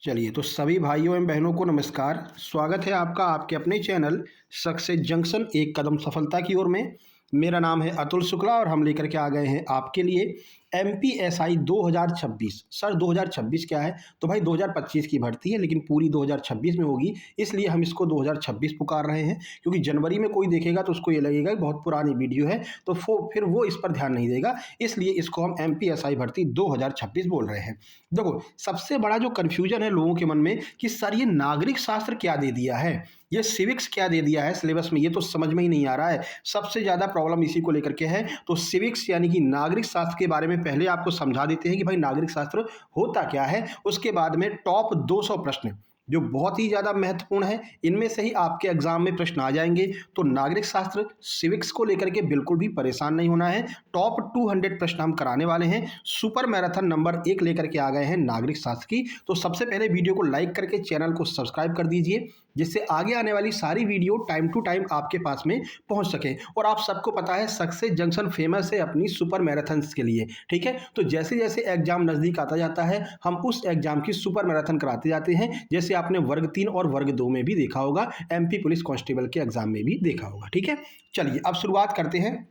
चलिए, तो सभी भाइयों एवं बहनों को नमस्कार। स्वागत है आपका आपके अपने चैनल सक्सेस जंक्शन एक कदम सफलता की ओर में। मेरा नाम है अतुल शुक्ला और हम लेकर के आ गए हैं आपके लिए एमपीएसआई 2026। सर 2026 क्या है? तो भाई 2025 की भर्ती है, लेकिन पूरी 2026 में होगी, इसलिए हम इसको 2026 पुकार रहे हैं। क्योंकि जनवरी में कोई देखेगा तो उसको ये लगेगा कि बहुत पुरानी वीडियो है, तो फिर वो इस पर ध्यान नहीं देगा, इसलिए इसको हम एमपीएसआई भर्ती 2026 बोल रहे हैं। देखो, सबसे बड़ा जो कन्फ्यूजन है लोगों के मन में कि सर ये नागरिक शास्त्र क्या दे दिया है, ये सिविक्स क्या दे दिया है सिलेबस में, ये तो समझ में ही नहीं आ रहा है। सबसे ज़्यादा प्रॉब्लम इसी को लेकर के है। तो सिविक्स यानी कि नागरिक शास्त्र के बारे में पहले आपको समझा देते हैं कि भाई नागरिक शास्त्र होता क्या है। उसके बाद में टॉप 200 प्रश्न जो बहुत ही ज़्यादा महत्वपूर्ण है, इनमें से ही आपके एग्जाम में प्रश्न आ जाएंगे। तो नागरिक शास्त्र सिविक्स को लेकर के बिल्कुल भी परेशान नहीं होना है। टॉप 200 प्रश्न हम कराने वाले हैं। सुपर मैराथन नंबर 1 लेकर के आ गए हैं नागरिक शास्त्र की। तो सबसे पहले वीडियो को लाइक करके चैनल को सब्सक्राइब कर दीजिए, जिससे आगे आने वाली सारी वीडियो टाइम टू टाइम आपके पास में पहुंच सके। और आप सबको पता है सक्सेस जंक्शन फेमस है अपनी सुपर मैराथन्स के लिए, ठीक है। तो जैसे जैसे एग्जाम नज़दीक आता जाता है, हम उस एग्जाम की सुपर मैराथन कराते जाते हैं। जैसे आपने वर्ग 3 और वर्ग 2 में भी देखा होगा, एमपी पुलिस कांस्टेबल के एग्जाम में भी देखा होगा, ठीक है। चलिए अब शुरुआत करते हैं।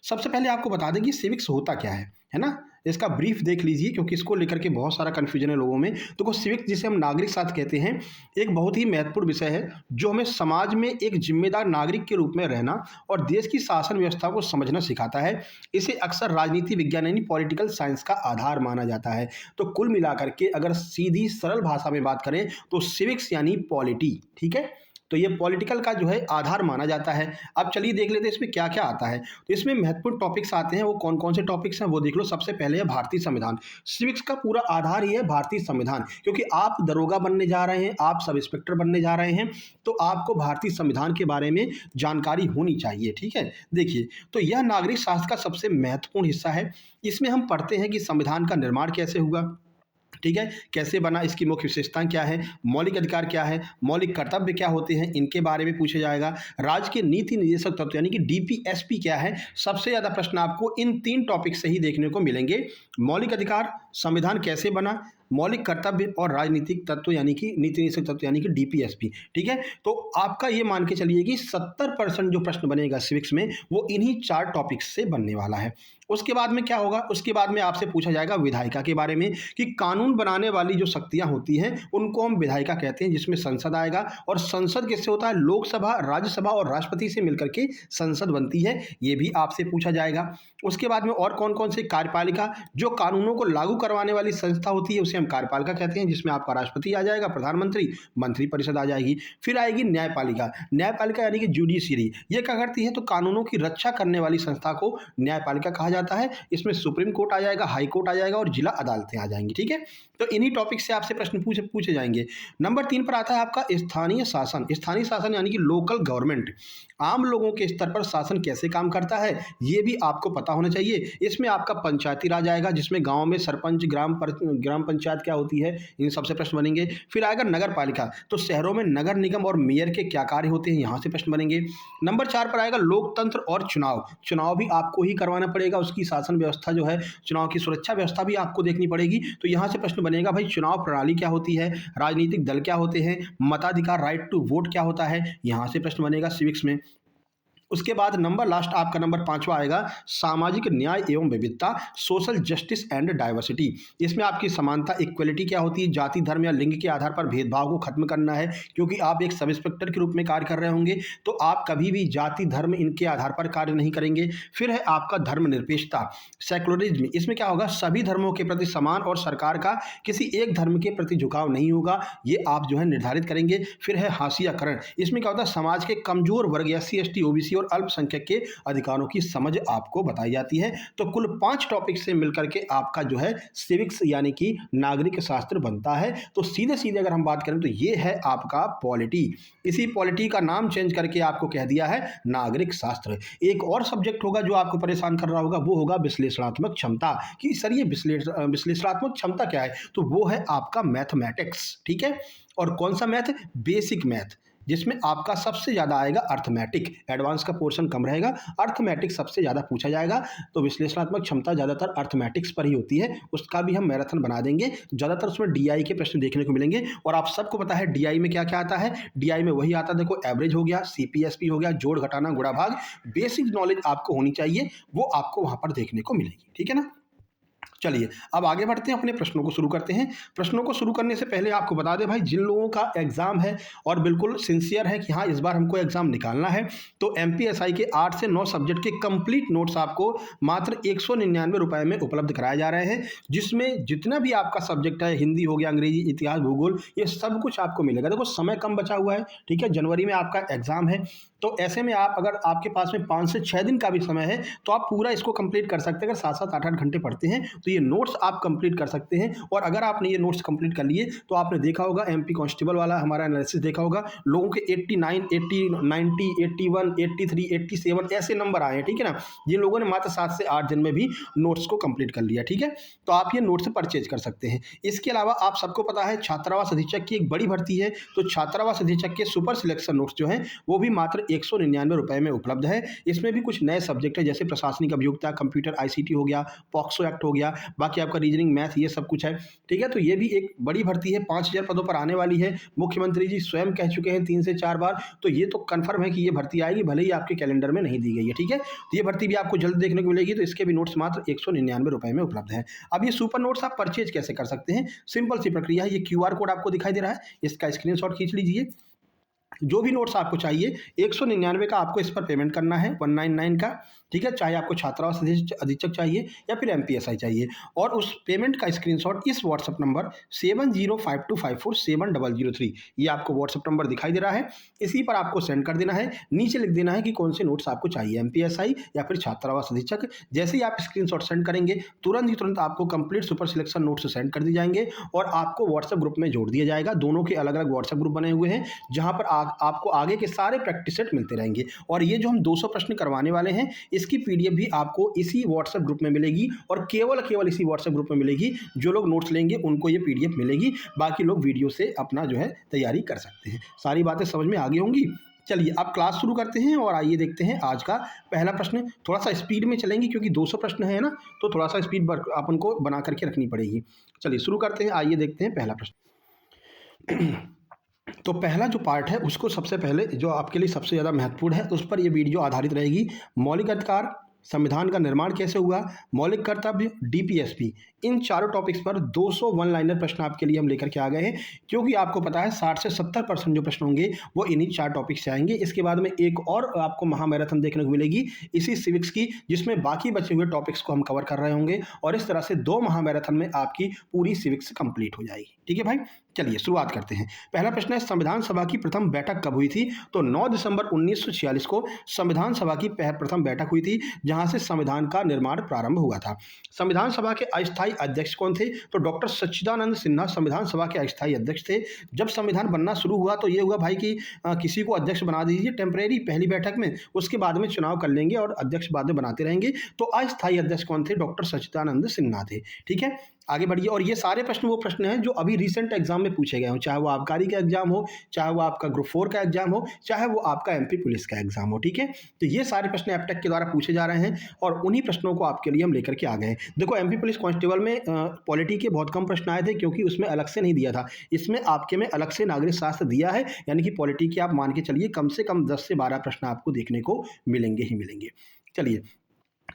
सबसे पहले आपको बता दें कि सिविक्स होता क्या है ना। इसका ब्रीफ देख लीजिए, क्योंकि इसको लेकर के बहुत सारा कन्फ्यूजन है लोगों में। तो सिविक्स, जिसे हम नागरिक शास्त्र कहते हैं, एक बहुत ही महत्वपूर्ण विषय है जो हमें समाज में एक जिम्मेदार नागरिक के रूप में रहना और देश की शासन व्यवस्था को समझना सिखाता है। इसे अक्सर राजनीति विज्ञान यानी पॉलिटिकल साइंस का आधार माना जाता है। तो कुल मिलाकर के अगर सीधी सरल भाषा में बात करें तो सिविक्स यानी पॉलिटी, ठीक है। तो ये पॉलिटिकल का जो है आधार माना जाता है। अब चलिए देख लेते हैं इसमें क्या क्या आता है। तो इसमें महत्वपूर्ण टॉपिक्स आते हैं, वो कौन कौन से टॉपिक्स हैं वो देख लो। सबसे पहले है भारतीय संविधान। सिविक्स का पूरा आधार ही है भारतीय संविधान, क्योंकि आप दरोगा बनने जा रहे हैं, आप सब इंस्पेक्टर बनने जा रहे हैं, तो आपको भारतीय संविधान के बारे में जानकारी होनी चाहिए, ठीक है। देखिए, तो यह नागरिक शास्त्र का सबसे महत्वपूर्ण हिस्सा है। इसमें हम पढ़ते हैं कि संविधान का निर्माण कैसे हुआ, ठीक है, कैसे बना, इसकी मुख्य विशेषताएं क्या है, मौलिक अधिकार क्या है, मौलिक कर्तव्य क्या होते हैं, इनके बारे में पूछा जाएगा। राज्य के नीति निर्देशक तत्व यानी कि डीपीएसपी क्या है। सबसे ज़्यादा प्रश्न आपको इन 3 टॉपिक से ही देखने को मिलेंगे। मौलिक अधिकार, संविधान कैसे बना, मौलिक कर्तव्य और राजनीतिक तत्व यानी कि नीति निर्देशक तत्व यानी कि डीपीएसपी, ठीक है। तो आपका ये मान के चलिए कि 70% जो प्रश्न बनेगा सिविक्स में वो इन्हीं 4 टॉपिक्स से बनने वाला है। उसके बाद में क्या होगा, उसके बाद में आपसे पूछा जाएगा विधायिका के बारे में, कि कानून बनाने वाली जो शक्तियां होती हैं उनको हम विधायिका कहते हैं, जिसमें संसद आएगा। और संसद किससे होता है? लोकसभा, राज्यसभा और राष्ट्रपति से मिलकर के संसद बनती है, ये भी आपसे पूछा जाएगा। उसके बाद में और कौन कौन से, कार्यपालिका, जो कानूनों को लागू करवाने वाली संस्था होती है उसे हम कार्यपालिका कहते हैं, जिसमें आपका राष्ट्रपति आ जाएगा, प्रधानमंत्री, मंत्रिपरिषद आ जाएगी। फिर आएगी न्यायपालिका। न्यायपालिका यानी कि जुडिशियरी, ये क्या करती है? तो कानूनों की रक्षा करने वाली संस्था को न्यायपालिका कहा जाता है। इसमें सुप्रीम कोर्ट आ जाएगा, हाई कोर्ट आ जाएगा और जिला अदालतें आ जाएंगी, ठीक है। तो इन्हीं टॉपिक से आपसे प्रश्न पूछे जाएंगे। नंबर 3 पर आता है आपका स्थानीय शासन। स्थानीय शासन यानी कि लोकल गवर्नमेंट, आम लोगों के स्तर पर शासन कैसे काम करता है ये भी आपको पता होना चाहिए। इसमें आपका पंचायती राज आएगा, जिसमें गांव में सरपंच, ग्राम पंचायत क्या होती है, इन सबसे प्रश्न बनेंगे। फिर आएगा नगर पालिका, तो शहरों में नगर निगम और मेयर के क्या कार्य होते हैं, यहाँ से प्रश्न बनेंगे। नंबर 4 पर आएगा लोकतंत्र और चुनाव। चुनाव भी आपको ही करवाना पड़ेगा, उसकी शासन व्यवस्था जो है, चुनाव की सुरक्षा व्यवस्था भी आपको देखनी पड़ेगी। तो यहाँ से प्रश्न बनेगा भाई चुनाव प्रणाली क्या होती है, राजनीतिक दल क्या होते हैं, मताधिकार, राइट टू वोट क्या होता है, यहाँ से प्रश्न बनेगा सिविक्स में। उसके बाद नंबर लास्ट आपका नंबर 5वां आएगा सामाजिक न्याय एवं विविधता, सोशल जस्टिस एंड डाइवर्सिटी। इसमें आपकी समानता, इक्वलिटी क्या होती है, जाति, धर्म या लिंग के आधार पर भेदभाव को खत्म करना है। क्योंकि आप एक सब इंस्पेक्टर के रूप में कार्य कर रहे होंगे, तो आप कभी भी जाति, धर्म, इनके आधार पर कार्य नहीं करेंगे। फिर है आपका धर्मनिरपेक्षता, सेकुलरिज्म। इसमें क्या होगा, सभी धर्मों के प्रति समान और सरकार का किसी एक धर्म के प्रति झुकाव नहीं होगा, ये आप जो है निर्धारित करेंगे। फिर है हाशियाकरण। इसमें क्या होता है, समाज के कमजोर वर्ग, SC ST OBC और अल्पसंख्यक के अधिकारों की समझ आपको बताई जाती है। तो कुल 5 टॉपिक से मिलकर के आपका जो है सिविक्स यानी कि नागरिक शास्त्र बनता है। तो सीधे सीधे अगर हम बात करें तो ये है आपका पॉलिटी। इसी पॉलिटी का नाम चेंज करके आपको कह दिया है नागरिक शास्त्र। एक और सब्जेक्ट होगा जो आपको परेशान कर रहा होगा, वो होगा विश्लेषणात्मक क्षमता। कि सर ये विश्लेषणात्मक क्षमता क्या है? तो वो है आपका मैथमेटिक्स, ठीक है। और कौन सा मैथ? Basic math. जिसमें आपका सबसे ज़्यादा आएगा अर्थमेटिक, एडवांस का पोर्शन कम रहेगा, अर्थमेटिक सबसे ज़्यादा पूछा जाएगा। तो विश्लेषणात्मक क्षमता ज़्यादातर अर्थमेटिक्स पर ही होती है, उसका भी हम मैराथन बना देंगे। ज़्यादातर उसमें डीआई के प्रश्न देखने को मिलेंगे और आप सबको पता है डीआई में क्या क्या आता है। डीआई में वही आता है, देखो एवरेज हो गया, सीपीएसपी हो गया, जोड़ घटाना गुणा भाग, बेसिक नॉलेज आपको होनी चाहिए, वो आपको वहां पर देखने को मिलेगी। ठीक है ना। चलिए अब आगे बढ़ते हैं, अपने प्रश्नों को शुरू करते हैं। प्रश्नों को शुरू करने से पहले आपको बता दें भाई, जिन लोगों का एग्जाम है और बिल्कुल सिंसियर है कि हाँ इस बार हमको एग्जाम निकालना है, तो एमपीएसआई के 8 से 9 सब्जेक्ट के कंप्लीट नोट्स आपको मात्र 199 रुपए में उपलब्ध कराए जा रहे हैं, जिसमें जितना भी आपका सब्जेक्ट है, हिंदी हो गया, अंग्रेजी, इतिहास, भूगोल, ये सब कुछ आपको मिलेगा। देखो समय कम बचा हुआ है, ठीक है, जनवरी में आपका एग्जाम है, तो ऐसे में आप अगर आपके पास में 5 से 6 दिन का भी समय है तो आप पूरा इसको कंप्लीट कर सकते हैं। अगर 7-7 8-8 घंटे पढ़ते हैं तो ये नोट्स आप कंप्लीट कर सकते हैं। और अगर आपने ये नोट्स कंप्लीट कर लिए तो आपने देखा होगा एमपी कांस्टेबल वाला हमारा एनालिसिस देखा होगा, लोगों के 89, 80, 90, 81, 83, 87 ऐसे नंबर आए हैं, ठीक है ना, जिन लोगों ने मात्र 7 से 8 दिन में भी नोट्स को कंप्लीट कर लिया। ठीक है, तो आप ये नोट्स परचेज कर सकते हैं। इसके अलावा आप सबको पता है छात्रावास अधीक्षक की एक बड़ी भर्ती है, तो छात्रावास अधीक्षक के सुपर सिलेक्शन नोट्स जो हैं वो भी मात्र 199 रुपए में उपलब्ध है। इसमें भी कुछ नए सब्जेक्ट है, जैसे प्रशासनिक अभियोक्ता, कंप्यूटर आईसीटी हो गया, पॉक्सो एक्ट हो गया, बाकी आपका रीजनिंग, मैथ, ये सब कुछ है। ठीक है, तो ये भी एक बड़ी भर्ती है, 5000 पदों पर आने वाली है। मुख्यमंत्री जी स्वयं कह चुके हैं 3 से 4 बार, तो ये तो कंफर्म है कि ये भर्ती आएगी, भले ही आपके कैलेंडर में नहीं दी गई है। ठीक है, तो ये भर्ती भी आपको जल्द देखने को मिलेगी, तो इसके भी नोट्स मात्र 199 रुपए में उपलब्ध है। अब ये सुपर नोट्स आप परचेज कैसे कर सकते हैं? सिंपल सी प्रक्रिया है, ये क्यूआर कोड आपको दिखाई दे रहा है, इसका स्क्रीनशॉट खींच लीजिए। जो भी नोट्स आपको चाहिए 199 का आपको इस पर पेमेंट करना है, 199 का। ठीक है, चाहे आपको छात्रावास अधीक्षक चाहिए या फिर एमपीएसआई चाहिए, और उस पेमेंट का स्क्रीनशॉट इस व्हाट्सएप नंबर 7052547003, ये आपको व्हाट्सएप नंबर दिखाई दे रहा है, इसी पर आपको सेंड कर देना है। नीचे लिख देना है कि कौन से नोट्स आपको चाहिए, एमपीएसआई या फिर छात्रावास अधीक्षक। जैसे ही आप स्क्रीनशॉट सेंड करेंगे तुरंत आपको complete super selection notes send कर दिए जाएंगे और आपको व्हाट्सएप ग्रुप में जोड़ दिया जाएगा। दोनों के अलग अलग व्हाट्सएप ग्रुप बने हुए हैं, जहां पर आपको आगे के सारे प्रैक्टिस सेट मिलते रहेंगे। और ये जो हम 200 प्रश्न करवाने वाले हैं, इसकी पीडीएफ भी आपको इसी व्हाट्सएप ग्रुप में मिलेगी, और केवल इसी व्हाट्सएप ग्रुप में मिलेगी। जो लोग नोट्स लेंगे उनको ये पीडीएफ मिलेगी, बाकी लोग वीडियो से अपना जो है तैयारी कर सकते हैं। सारी बातें समझ में आ गई होंगी। चलिए अब क्लास शुरू करते हैं और आइए देखते हैं आज का पहला प्रश्न। थोड़ा सा स्पीड में चलेंगे क्योंकि 200 प्रश्न है ना, तो थोड़ा सा स्पीड अपन को बना करके रखनी पड़ेगी। चलिए शुरू करते हैं, आइए देखते हैं पहला प्रश्न। तो पहला जो पार्ट है उसको सबसे पहले, जो आपके लिए सबसे ज़्यादा महत्वपूर्ण है, उस पर यह वीडियो आधारित रहेगी। मौलिक अधिकार, संविधान का निर्माण कैसे हुआ, मौलिक कर्तव्य, डीपीएसपी, इन चारों टॉपिक्स पर 200 वन लाइनर प्रश्न आपके लिए हम लेकर के आ गए हैं, क्योंकि आपको पता है 60 से 70% जो प्रश्न होंगे वो इन्हीं 4 टॉपिक से आएंगे। इसके बाद में एक और आपको महामैराथन देखने को मिलेगी इसी सिविक्स की, जिसमें बाकी बचे हुए टॉपिक्स को हम कवर कर रहे होंगे, और इस तरह से 2 महामैराथन में आपकी पूरी सिविक्स कंप्लीट हो जाएगी। ठीक है भाई, चलिए शुरुआत करते हैं। पहला प्रश्न है, संविधान सभा की प्रथम बैठक कब हुई थी? तो 9 दिसंबर 1946 को संविधान सभा की प्रथम बैठक हुई थी, जहां से संविधान का निर्माण प्रारंभ हुआ था। संविधान सभा के अस्थायी अध्यक्ष कौन थे? तो डॉक्टर सच्चिदानंद सिन्हा संविधान सभा के अस्थायी अध्यक्ष थे। जब संविधान बनना शुरू हुआ तो ये हुआ भाई कि किसी को अध्यक्ष बना दीजिए टेम्परेरी पहली बैठक में, उसके बाद में चुनाव कर लेंगे और अध्यक्ष बाद में बनाते रहेंगे। तो अस्थायी अध्यक्ष कौन थे? डॉक्टर सच्चिदानंद सिन्हा थे। ठीक है, आगे बढ़िए। और ये सारे प्रश्न वो प्रश्न हैं जो अभी रिसेंट एग्जाम में पूछे गए हो, चाहे वो आबकारी का एग्जाम हो, चाहे वो आपका ग्रुप 4 का एग्जाम हो, चाहे वो आपका एमपी पुलिस का एग्जाम हो। ठीक है, तो ये सारे प्रश्न एप्टेक के द्वारा पूछे जा रहे हैं और उन्हीं प्रश्नों को आपके लिए हम लेकर के आ गए हैं। देखो एमपी पुलिस कांस्टेबल में पॉलिटी के बहुत कम प्रश्न आए थे, क्योंकि उसमें अलग से नहीं दिया था। इसमें आपके में अलग से नागरिक शास्त्र दिया है, यानी कि पॉलिटी के आप मान के चलिए कम से कम 10 से 12 प्रश्न आपको देखने को मिलेंगे ही मिलेंगे। चलिए,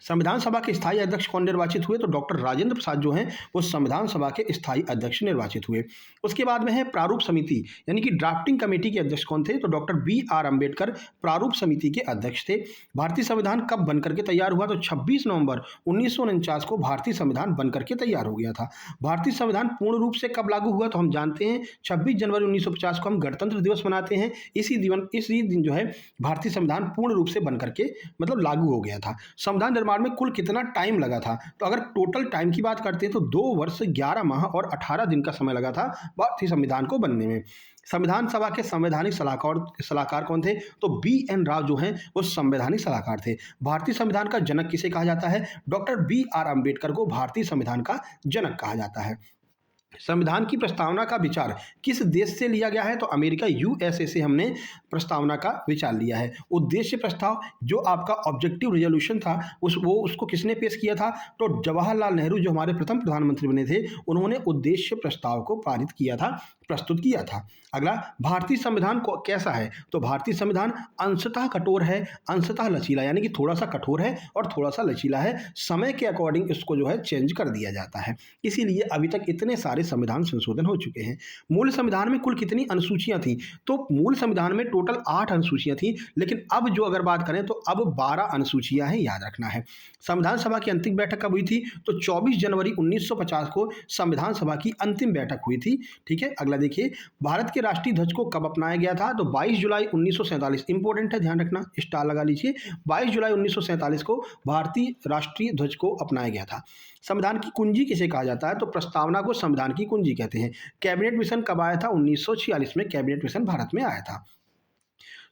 संविधान सभा के स्थायी अध्यक्ष कौन निर्वाचित हुए? तो डॉक्टर राजेंद्र प्रसाद जो हैं वो संविधान सभा के स्थायी अध्यक्ष निर्वाचित हुए। उसके बाद में है प्रारूप समिति, यानी कि ड्राफ्टिंग कमेटी के अध्यक्ष कौन थे? तो डॉक्टर BR अम्बेडकर प्रारूप समिति के अध्यक्ष थे। भारतीय संविधान कब बनकर के तैयार हुआ? तो 26 नवंबर 1949 को भारतीय संविधान बनकर के तैयार हो गया था। भारतीय संविधान पूर्ण रूप से कब लागू हुआ? तो हम जानते हैं 26 जनवरी 1950 को हम गणतंत्र दिवस मनाते हैं। इसी दिन जो है भारतीय संविधान पूर्ण रूप से बनकर के मतलब लागू हो गया था। संविधान निर्माण में कुल कितना टाइम लगा था? तो अगर टोटल टाइम की बात करते हैं तो 2 वर्ष 11 माह और 18 दिन का समय लगा था भारतीय संविधान को बनने में। संविधान सभा के संवैधानिक सलाहकार कौन थे? तो BN राव जो हैं वो संवैधानिक सलाहकार थे। भारतीय संविधान का जनक किसे कहा जाता है? डॉक्टर BR अम्बेडकर को भारतीय संविधान का जनक कहा जाता है। संविधान की प्रस्तावना का विचार किस देश से लिया गया है? तो अमेरिका यूएसए से हमने प्रस्तावना का विचार लिया है। उद्देश्य प्रस्ताव जो आपका ऑब्जेक्टिव रेजोल्यूशन था उसको किसने पेश किया था? तो जवाहरलाल नेहरू जो हमारे प्रथम प्रधानमंत्री बने थे, उन्होंने उद्देश्य प्रस्ताव को पारित किया था, प्रस्तुत किया था। अगला, भारतीय संविधान को कैसा है? तो भारतीय संविधान अंशतः कठोर है, अंशतः लचीला, यानी कि थोड़ा सा कठोर है और थोड़ा सा लचीला है। समय के अकॉर्डिंग इसको जो है चेंज कर दिया जाता है, इसीलिए अभी तक इतने सारे संविधान संशोधन हो चुके हैं। मूल संविधान में कुल कितनी अनुसूचियां थी? तो मूल संविधान में टोटल 8 अनुसूचियां थी, लेकिन अब जो अगर बात करें तो अब 12 अनुसूचियां हैं, याद रखना है। संविधान सभा की अंतिम बैठक कब हुई थी? तो 24 जनवरी 1950 को संविधान सभा की अंतिम बैठक हुई थी। ठीक है, अगला देखिए, भारत के राष्ट्रीय ध्वज को कब अपनाया गया था? तो 22 जुलाई 1947, इंपॉर्टेंट है, ध्यान रखना, स्टार लगा लीजिए। 22 जुलाई 1947 को भारतीय राष्ट्रीय ध्वज को अपनाया गया था। संविधान की कुंजी किसे कहा जाता है? तो प्रस्तावना को संविधान की कुंजी कहते हैं। कैबिनेट मिशन कब आया था? 1946 में कैबिनेट मिशन भारत में आया था।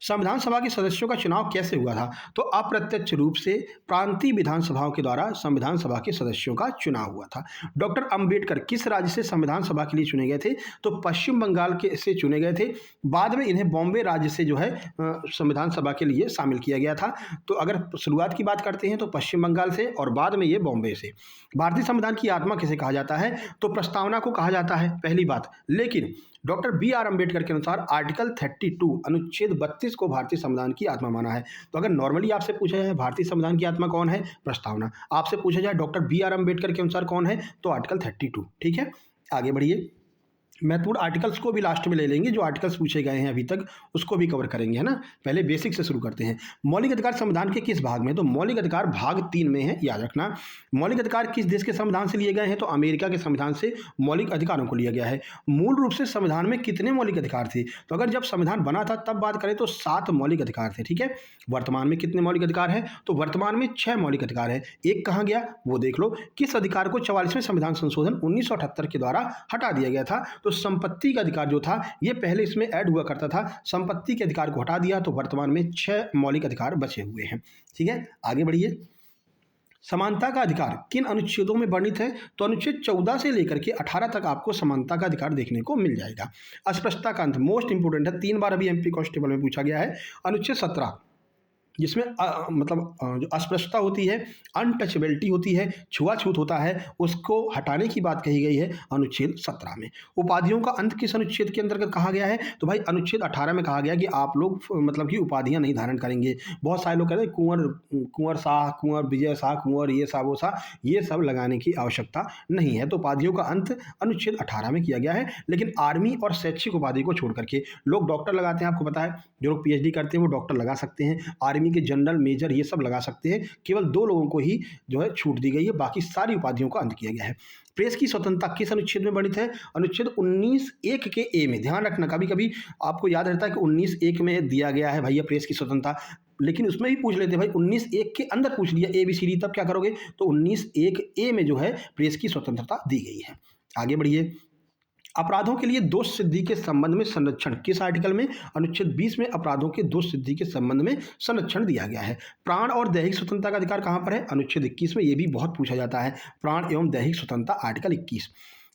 संविधान सभा के सदस्यों का चुनाव कैसे हुआ था? तो अप्रत्यक्ष रूप से प्रांतीय विधानसभाओं के द्वारा संविधान सभा के सदस्यों का चुनाव हुआ था। डॉक्टर अंबेडकर किस राज्य से संविधान सभा के लिए चुने गए थे? तो पश्चिम बंगाल के से चुने गए थे। बाद में इन्हें बॉम्बे राज्य से जो है संविधान सभा के लिए शामिल किया गया था। तो अगर शुरुआत की बात करते हैं तो पश्चिम बंगाल से और बाद में ये बॉम्बे से। भारतीय संविधान की आत्मा किसे कहा जाता है? तो प्रस्तावना को कहा जाता है, पहली बात। लेकिन डॉक्टर बी आर अम्बेडकर के अनुसार आर्टिकल 32 अनुच्छेद 32 को भारतीय संविधान की आत्मा माना है। तो अगर नॉर्मली आपसे पूछा जाए भारतीय संविधान की आत्मा कौन है? प्रस्तावना। आपसे पूछा जाए डॉक्टर बी आर अम्बेडकर के अनुसार कौन है? तो आर्टिकल 32। ठीक है, आगे बढ़िए। महत्वपूर्ण आर्टिकल्स को भी लास्ट में ले लेंगे, जो आर्टिकल्स पूछे गए हैं अभी तक उसको भी कवर करेंगे, है ना। पहले बेसिक से शुरू करते हैं। मौलिक अधिकार संविधान के किस भाग में? तो मौलिक अधिकार भाग 3 में है, याद रखना। मौलिक अधिकार किस देश के संविधान से लिए गए हैं? तो अमेरिका के संविधान से मौलिक अधिकारों को लिया गया है। मूल रूप से संविधान में कितने मौलिक अधिकार थे? तो अगर जब संविधान बना था तब बात करें तो 7 मौलिक अधिकार थे। ठीक है, वर्तमान में कितने मौलिक अधिकार हैं? तो वर्तमान में 6 मौलिक अधिकार है। एक कहाँ गया वो देख लो। किस अधिकार को 44वें संविधान संशोधन 1978 के द्वारा हटा दिया गया था? तो संपत्ति का अधिकार जो था ये पहले इसमें ऐड हुआ करता था, संपत्ति के अधिकार को हटा दिया, तो वर्तमान में 6 मौलिक अधिकार बचे हुए हैं। ठीक है, आगे बढ़िए। समानता का अधिकार किन अनुच्छेदों में वर्णित है? तो अनुच्छेद 14 से लेकर के 18 तक आपको समानता का अधिकार देखने को मिल जाएगा। अस्पष्टता का अंत मोस्ट इंपोर्टेंट है, 3 बार अभी एमपी कांस्टेबल में पूछा गया है। अनुच्छेद 17 जिसमें जो अस्पृश्यता होती है, अनटचेबिलिटी होती है, छुआछूत होता है, उसको हटाने की बात कही गई है अनुच्छेद 17 में। उपाधियों का अंत किस अनुच्छेद के अंतर्गत कहा गया है? तो भाई अनुच्छेद 18 में कहा गया कि आप लोग मतलब कि उपाधियां नहीं धारण करेंगे। बहुत सारे लोग कहते हैं कुंवर शाह, कुंवर विजय शाह, कुंवर ये शाह वो शाह, ये सब लगाने की आवश्यकता नहीं है। तो उपाधियों का अंत अनुच्छेद 18 में किया गया है। लेकिन आर्मी और शैक्षिक उपाधि को छोड़ करके लोग डॉक्टर लगाते हैं, आपको पता है, जो लोग पीएचडी करते हैं वो डॉक्टर लगा सकते हैं, आर्मी के जनरल, मेजर ये सब लगा सकते हैं। केवल 2 लोगों को ही जो है छूट दी गई है, बाकी सारी उपाधियों का अंत किया गया है। प्रेस की स्वतंत्रता किस अनुच्छेद में वर्णित है? अनुच्छेद 19(1) के ए में। ध्यान रखना, कभी कभी आपको याद रहता है कि 19(1) में दिया गया है भैया प्रेस की स्वतंत्रता, लेकिन उसमें भी पूछ लेते भाई 19(1) के अंदर पूछ लिया ABCD, तब क्या करोगे? तो 19(1) ए में जो है प्रेस की स्वतंत्रता दी गई है। आगे बढ़िए। अपराधों के लिए दोष सिद्धि के संबंध में संरक्षण किस आर्टिकल में? अनुच्छेद 20 में अपराधों के दोष सिद्धि के संबंध में संरक्षण दिया गया है। प्राण और दैहिक स्वतंत्रता का अधिकार कहां पर है? अनुच्छेद 21 में। ये भी बहुत पूछा जाता है, प्राण एवं दैहिक स्वतंत्रता, आर्टिकल 21।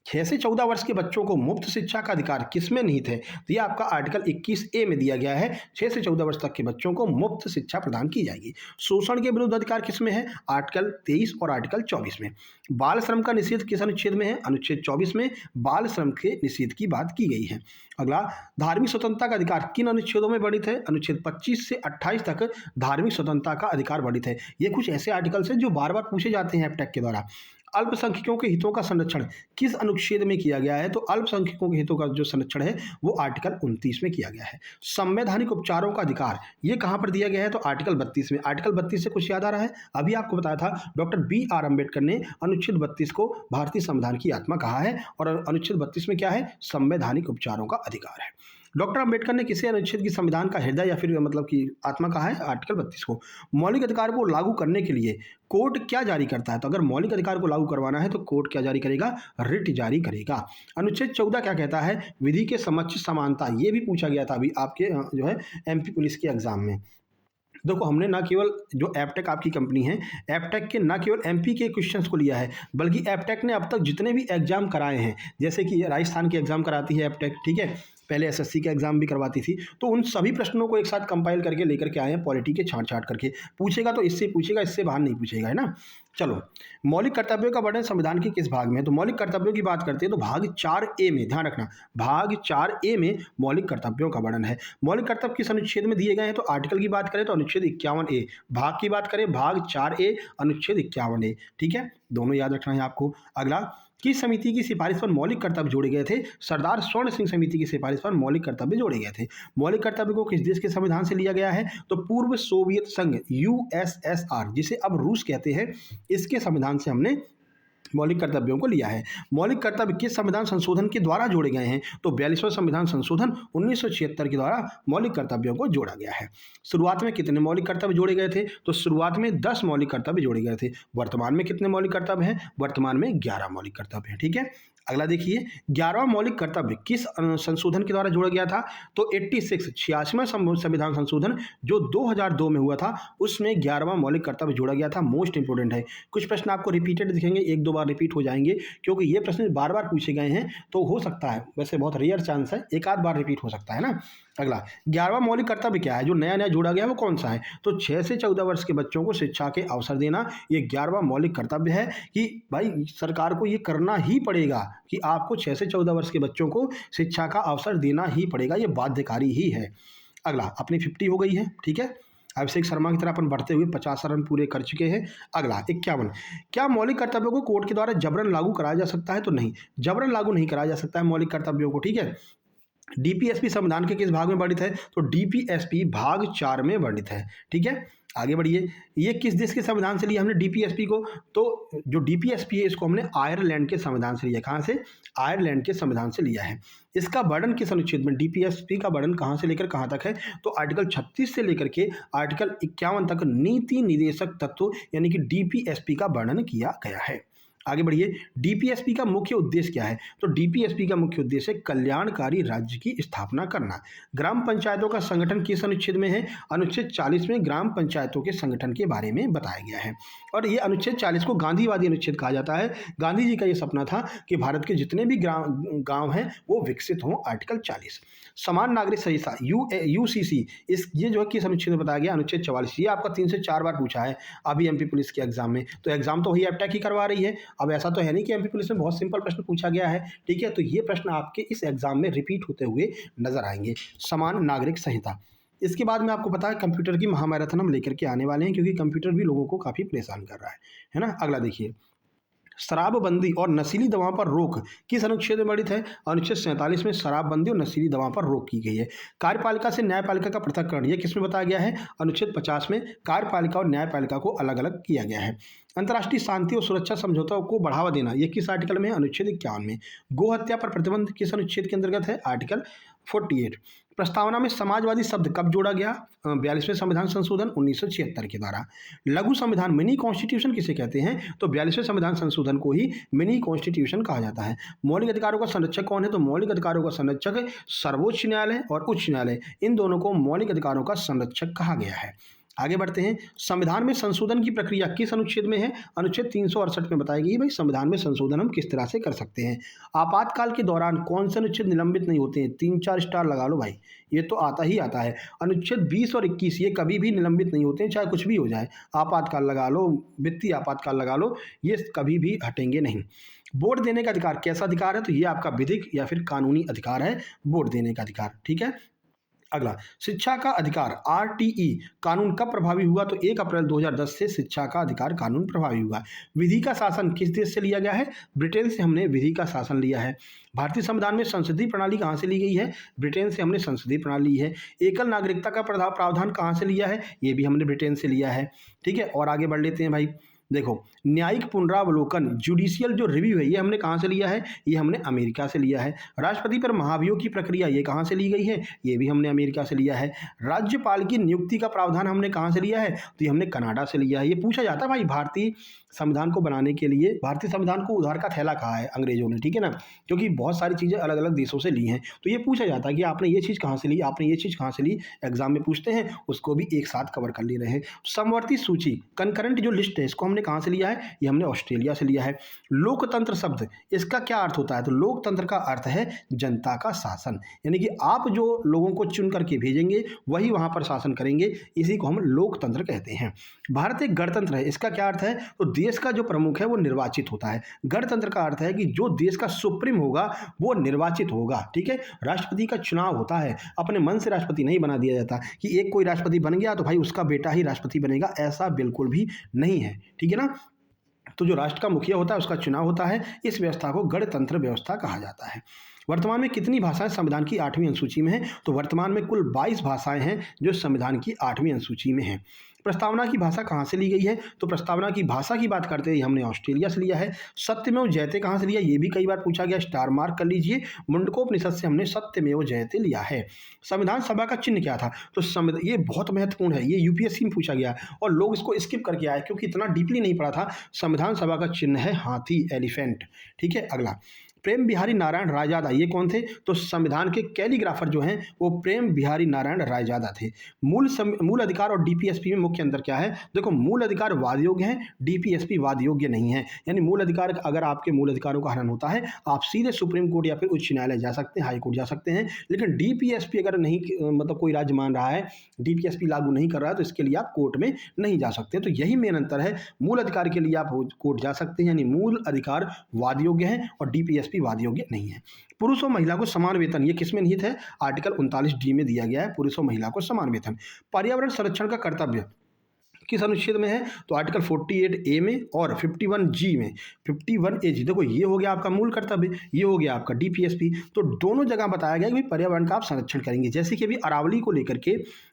6 से 14 वर्ष के बच्चों को मुफ्त शिक्षा का अधिकार किसमें निहित है? तो ये आपका आर्टिकल 21A में दिया गया है। 6 से 14 वर्ष तक के बच्चों को मुफ्त शिक्षा प्रदान की जाएगी। शोषण के विरुद्ध अधिकार किसमें है? आर्टिकल 23 और आर्टिकल 24 में। बाल श्रम का निषेध किस अनुच्छेद में है? अनुच्छेद 24 में बाल श्रम के निषेध की बात की गई है। अगला, धार्मिक स्वतंत्रता का अधिकार किन अनुच्छेदों में वर्णित है? अनुच्छेद 25 से 28 तक धार्मिक स्वतंत्रता का अधिकार वर्णित है। ये कुछ ऐसे आर्टिकल्स हैं जो बार बार पूछे जाते हैं एप्टेक के द्वारा। अल्पसंख्यकों के हितों का संरक्षण किस अनुच्छेद में किया गया है? तो अल्पसंख्यकों के हितों का जो संरक्षण है वो आर्टिकल 29 में किया गया है। संवैधानिक उपचारों का अधिकार ये कहां पर दिया गया है? तो आर्टिकल 32 में। आर्टिकल 32 से कुछ याद आ रहा है? अभी आपको बताया था डॉक्टर BR अम्बेडकर ने अनुच्छेद 32 को भारतीय संविधान की आत्मा कहा है, और अनुच्छेद 32 में क्या है? संवैधानिक उपचारों का अधिकार है। डॉक्टर अंबेडकर ने किसी अनुच्छेद की संविधान का हृदय या फिर मतलब कि आत्मा कहा है? आर्टिकल 32 को। मौलिक अधिकार को लागू करने के लिए कोर्ट क्या जारी करता है? तो अगर मौलिक अधिकार को लागू करवाना है तो कोर्ट क्या जारी करेगा? रिट जारी करेगा। अनुच्छेद 14 क्या कहता है? विधि के समक्ष समानता। ये भी पूछा गया था अभी आपके जो है MP पुलिस के एग्जाम में। देखो हमने ना केवल जो एपटेक आपकी कंपनी है, एपटेक के ना केवल एमपी के क्वेश्चंस को लिया है, बल्कि एपटेक ने अब तक जितने भी एग्जाम कराए हैं, जैसे कि राजस्थान के एग्जाम कराती है एपटेक, ठीक है, पहले एसएससी का एग्जाम भी करवाती थी, तो उन सभी प्रश्नों को एक साथ कंपाइल करके लेकर के आए हैं, पॉलिटी के छांट छांट करके। पूछेगा तो इससे पूछेगा, इससे बाहर नहीं पूछेगा, है ना। चलो, मौलिक कर्तव्यों का वर्णन संविधान के किस भाग में है? तो मौलिक कर्तव्यों की बात करते हैं तो भाग 4A में, ध्यान रखना, भाग 4A में मौलिक कर्तव्यों का वर्णन है। मौलिक कर्तव्य किस अनुच्छेद में दिए गए हैं? तो आर्टिकल की बात करें तो अनुच्छेद 51A, भाग की बात करें भाग 4A अनुच्छेद 51A, ठीक है, दोनों याद रखना है आपको। अगला, किस समिति की सिफारिश पर मौलिक कर्तव्य जोड़े गए थे? सरदार स्वर्ण सिंह समिति की सिफारिश पर मौलिक कर्तव्य जोड़े गए थे। मौलिक कर्तव्य को किस देश के संविधान से लिया गया है? तो पूर्व सोवियत संघ यूएसएसआर, जिसे अब रूस कहते हैं, इसके संविधान से हमने मौलिक कर्तव्यों को लिया है। मौलिक कर्तव्य किस संविधान संशोधन के द्वारा जोड़े गए हैं? तो 42वां संविधान संशोधन 1976 के द्वारा मौलिक कर्तव्यों को जोड़ा गया है। शुरुआत में कितने मौलिक कर्तव्य जोड़े गए थे? तो शुरुआत में 10 मौलिक कर्तव्य जोड़े गए थे। वर्तमान में कितने मौलिक कर्तव्य हैं? वर्तमान में 11 मौलिक कर्तव्य हैं, ठीक है। अगला देखिए, 11वां मौलिक कर्तव्य किस संशोधन के द्वारा जोड़ा गया था? तो 86वां संविधान संशोधन जो 2002 में हुआ था, उसमें 11वां मौलिक कर्तव्य जोड़ा गया था। मोस्ट इंपोर्टेंट है। कुछ प्रश्न आपको रिपीटेड दिखेंगे, एक दो बार रिपीट हो जाएंगे, क्योंकि ये प्रश्न बार बार पूछे गए हैं, तो हो सकता है, वैसे बहुत रेयर चांस है, एक आध बार रिपीट हो सकता है ना। अगला, 11वां मौलिक कर्तव्य क्या है? जो नया नया जोड़ा गया है वो कौन सा है? तो 6 से 14 वर्ष के बच्चों को शिक्षा के अवसर देना, ये 11वां मौलिक कर्तव्य है कि भाई सरकार को ये करना ही पड़ेगा कि आपको 6 से 14 वर्ष के बच्चों को शिक्षा का अवसर देना ही पड़ेगा, ये बाध्यकारी ही है। अगला, अपनी 50 हो गई है, ठीक है। अभिषेक शर्मा की तरह अपन बढ़ते हुए 50 रन पूरे कर चुके हैं। अगला 51, क्या मौलिक कर्तव्यों को कोर्ट के द्वारा जबरन लागू कराया जा सकता है? तो नहीं, जबरन लागू नहीं कराया जा सकता है मौलिक कर्तव्यों को, ठीक है। डीपीएसपी संविधान के किस भाग में वर्णित है? तो डीपीएसपी भाग 4 में वर्णित है, ठीक है। आगे बढ़िए, ये किस देश के संविधान से लिया हमने डीपीएसपी को? तो जो डीपीएसपी है इसको हमने आयरलैंड के संविधान से लिया। कहाँ से? आयरलैंड के संविधान से लिया है। इसका वर्णन किस अनुच्छेद में? डीपीएसपी का वर्णन कहाँ से लेकर कहाँ तक है? तो आर्टिकल 36 से लेकर के आर्टिकल 51 तक नीति निर्देशक तत्व यानी कि डीपीएसपी का वर्णन किया गया है। आगे बढ़िए, डीपीएसपी का मुख्य उद्देश्य क्या है? तो डीपीएसपी का मुख्य उद्देश्य कल्याणकारी राज्य की स्थापना करना। ग्राम पंचायतों का संगठन किस अनुच्छेद में है? अनुच्छेद 40 में ग्राम पंचायतों के संगठन के बारे में बताया गया है। और ये अनुच्छेद 40 को गांधीवादी अनुच्छेद कहा जाता है। गांधी जी का ये सपना था कि भारत के जितने भी गाँव हैं वो विकसित हों। आर्टिकल 40, समान नागरिक संहिता यूसीसी, ये जो है किस अनुच्छेद में बताया गया? अनुच्छेद 44। ये आपका 3 से 4 बार पूछा है अभी एमपी पुलिस के एग्जाम में, तो एग्जाम तो वही एपटेक ही करवा रही है। अब ऐसा तो है नहीं कि एमपी पुलिस में बहुत सिंपल प्रश्न पूछा गया है, ठीक है। तो ये प्रश्न आपके इस एग्जाम में रिपीट होते हुए नजर आएंगे। समान नागरिक संहिता। इसके बाद में आपको पता है कंप्यूटर की महामैराथन हम लेकर के आने वाले हैं, क्योंकि कंप्यूटर भी लोगों को काफी परेशान कर रहा है ना। अगला देखिए, शराबबंदी और नशीली दवाओं पर रोक किस अनुच्छेद में वर्णित है? अनुच्छेद 47 में शराबबंदी और नशीली दवाओं पर रोक की गई है। कार्यपालिका से न्यायपालिका का पृथक्करण ये किस में बताया गया है? अनुच्छेद 50 में कार्यपालिका और न्यायपालिका को अलग अलग किया गया है। अंतर्राष्ट्रीय शांति और सुरक्षा समझौता को बढ़ावा देना ये किस आर्टिकल में है? अनुच्छेद 51 में। गो हत्या पर प्रतिबंध किस अनुच्छेद के अंतर्गत है? आर्टिकल 48। प्रस्तावना में समाजवादी शब्द कब जोड़ा गया? 42वें संविधान संशोधन 1976 के द्वारा। लघु संविधान मिनी कॉन्स्टिट्यूशन किसे कहते हैं? तो 42वें संविधान संशोधन को ही मिनी कॉन्स्टिट्यूशन कहा जाता है। मौलिक अधिकारों का संरक्षक कौन है? तो मौलिक अधिकारों का संरक्षक सर्वोच्च न्यायालय और उच्च न्यायालय, इन दोनों को मौलिक अधिकारों का संरक्षक कहा गया है। आगे बढ़ते हैं, संविधान में संशोधन की प्रक्रिया किस अनुच्छेद में है? अनुच्छेद 368 में बताई गई। भाई संविधान में संशोधन हम किस तरह से कर सकते हैं? आपातकाल के दौरान कौन से अनुच्छेद निलंबित नहीं होते हैं? 3-4 स्टार लगा लो भाई, ये तो आता ही आता है। अनुच्छेद 20 और 21 ये कभी भी निलंबित नहीं होते हैं, चाहे कुछ भी हो जाए। आपातकाल लगा लो, वित्तीय आपातकाल लगा लो, ये कभी भी हटेंगे नहीं। वोट देने का अधिकार कैसा अधिकार है? तो ये आपका विधिक या फिर कानूनी अधिकार है, वोट देने का अधिकार, ठीक है। अगला, शिक्षा का अधिकार आरटीई कानून कब प्रभावी हुआ? तो 1 अप्रैल 2010 से शिक्षा का अधिकार कानून प्रभावी हुआ। विधि का शासन किस देश से लिया गया है? ब्रिटेन से हमने विधि का शासन लिया है। भारतीय संविधान में संसदीय प्रणाली कहाँ से ली गई है? ब्रिटेन से हमने संसदीय प्रणाली ली है। एकल नागरिकता का प्रावधान कहाँ से लिया है? ये भी हमने ब्रिटेन से लिया है, ठीक है। और आगे बढ़ लेते हैं भाई, देखो, न्यायिक पुनरावलोकन जुडिशियल जो रिव्यू है ये हमने कहाँ से लिया है? ये हमने अमेरिका से लिया है। राष्ट्रपति पर महाभियोग की प्रक्रिया ये कहाँ से ली गई है? ये भी हमने अमेरिका से लिया है। राज्यपाल की नियुक्ति का प्रावधान हमने कहाँ से लिया है? तो ये हमने कनाडा से लिया है। ये पूछा जाता है भाई, भारतीय संविधान को बनाने के लिए भारतीय संविधान को उधार का थैला कहा है अंग्रेजों ने, ठीक है ना, क्योंकि बहुत सारी चीज़ें अलग अलग देशों से ली हैं। तो ये पूछा जाता है कि आपने ये चीज़ कहाँ से ली, आपने ये चीज़ कहाँ से ली, एग्जाम में पूछते हैं, उसको भी एक साथ कवर कर ले रहे हैं। समवर्ती सूची कंकरेंट जो लिस्ट है इसको हमने कहाँ से लिया है? ये हमने ऑस्ट्रेलिया से लिया है। लोकतंत्र शब्द इसका क्या अर्थ होता है? तो लोकतंत्र का अर्थ है जनता का शासन, यानी कि आप जो लोगों को चुन करके भेजेंगे वही वहां पर शासन करेंगे, इसी को हम लोकतंत्र कहते हैं। भारत एक गणतंत्र है, इसका क्या अर्थ है? तो देश का जो प्रमुख है वो निर्वाचित होता है। गणतंत्र का अर्थ है कि जो देश का सुप्रीम होगा वो निर्वाचित होगा, ठीक है। राष्ट्रपति का चुनाव होता है, अपने मन से राष्ट्रपति नहीं बना दिया जाता कि एक कोई राष्ट्रपति बन गया तो भाई उसका बेटा ही राष्ट्रपति बनेगा, ऐसा बिल्कुल भी नहीं है, ठीक है ना। तो जो राष्ट्र का मुखिया होता है उसका चुनाव होता है। इस व्यवस्था को गणतंत्र व्यवस्था कहा जाता है। वर्तमान में कितनी भाषाएं संविधान की 8वीं अनुसूची में हैं? तो वर्तमान में कुल 22 भाषाएं हैं जो संविधान की 8वीं अनुसूची में हैं। प्रस्तावना की भाषा कहाँ से ली गई है? तो प्रस्तावना की भाषा की बात करते हैं हमने ऑस्ट्रेलिया से लिया है। सत्यमेव जयते कहाँ से लिया? ये भी कई बार पूछा गया, स्टार मार्क कर लीजिए। मुंडकोपनिषद से हमने सत्यमेव जयते लिया है। संविधान सभा का चिन्ह क्या था? तो ये बहुत महत्वपूर्ण है, ये यूपीएससी में पूछा गया और लोग इसको स्किप करके आए क्योंकि इतना डीपली नहीं पढ़ा था। संविधान सभा का चिन्ह है हाथी, एलिफेंट, ठीक है। अगला, प्रेम बिहारी नारायण रायजादा, ये कौन थे? तो संविधान के कैलीग्राफर जो हैं वो प्रेम बिहारी नारायण रायजादा थे। मूल अधिकार और डीपीएसपी में मुख्य अंतर क्या है? देखो, मूल अधिकार वाद योग्य है, डीपीएसपी वाद योग्य नहीं है। यानी मूल अधिकार, अगर आपके मूल अधिकारों का हनन होता है आप सीधे सुप्रीम कोर्ट या फिर उच्च न्यायालय जा सकते हैं, हाई कोर्ट जा सकते हैं। लेकिन डीपीएसपी अगर नहीं, मतलब कोई राज्य मान रहा है डीपीएसपी लागू नहीं कर रहा है तो इसके लिए आप कोर्ट में नहीं जा सकते। तो यही मेन अंतर है, मूल अधिकार के लिए आप कोर्ट जा सकते हैं, यानी मूल अधिकार वाद योग्य है और डीपीएसपी वाद योग्य नहीं है। पुरुष और महिला को समान वेतन, ये किसमें निहित है? आर्टिकल 39D में दिया गया है, पुरुष और महिला को समान वेतन। पर्यावरण संरक्षण का कर्तव्य किस अनुच्छेद में है? तो आर्टिकल 48A में और 51G में। 51AG, देखो ये हो गया आपका मूल कर्तव्य, ये हो गया आपका डीपीएसपी। तो दोनों जगह बताया गया कि पर्यावरण का आप संरक्षण करेंगे। जैसे कि अभी अरावली को लेकर के,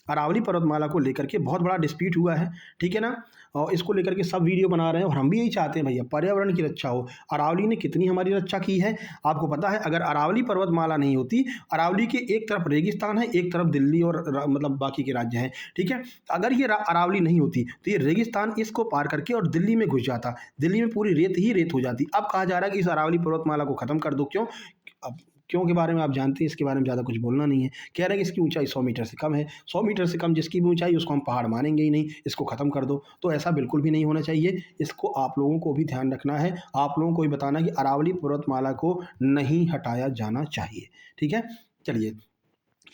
अरावली पर्वतमाला को लेकर के बहुत बड़ा डिस्प्यूट हुआ है, ठीक है ना, और इसको लेकर के सब वीडियो बना रहे हैं और हम भी यही चाहते हैं भैया पर्यावरण की रक्षा हो। अरावली ने कितनी हमारी रक्षा की है आपको पता है? अगर अरावली पर्वतमाला नहीं होती, अरावली के एक तरफ रेगिस्तान है, एक तरफ दिल्ली और मतलब बाकी के राज्य हैं, ठीक है। अगर ये अरावली नहीं होती तो ये रेगिस्तान इसको पार करके और दिल्ली में घुस जाता, दिल्ली में पूरी रेत ही रेत हो जाती। अब कहा जा रहा है कि इस अरावली पर्वतमाला को खत्म कर दो। क्यों? अब क्यों के बारे में आप जानते हैं, इसके बारे में ज़्यादा कुछ बोलना नहीं है। कह रहे हैं कि इसकी ऊंचाई 100 मीटर से कम है, 100 मीटर से कम जिसकी भी ऊंचाई उसको हम पहाड़ मानेंगे ही नहीं, इसको ख़त्म कर दो। तो ऐसा बिल्कुल भी नहीं होना चाहिए, इसको आप लोगों को भी ध्यान रखना है, आप लोगों को भी बताना कि अरावली पर्वतमाला को नहीं हटाया जाना चाहिए, ठीक है। चलिए,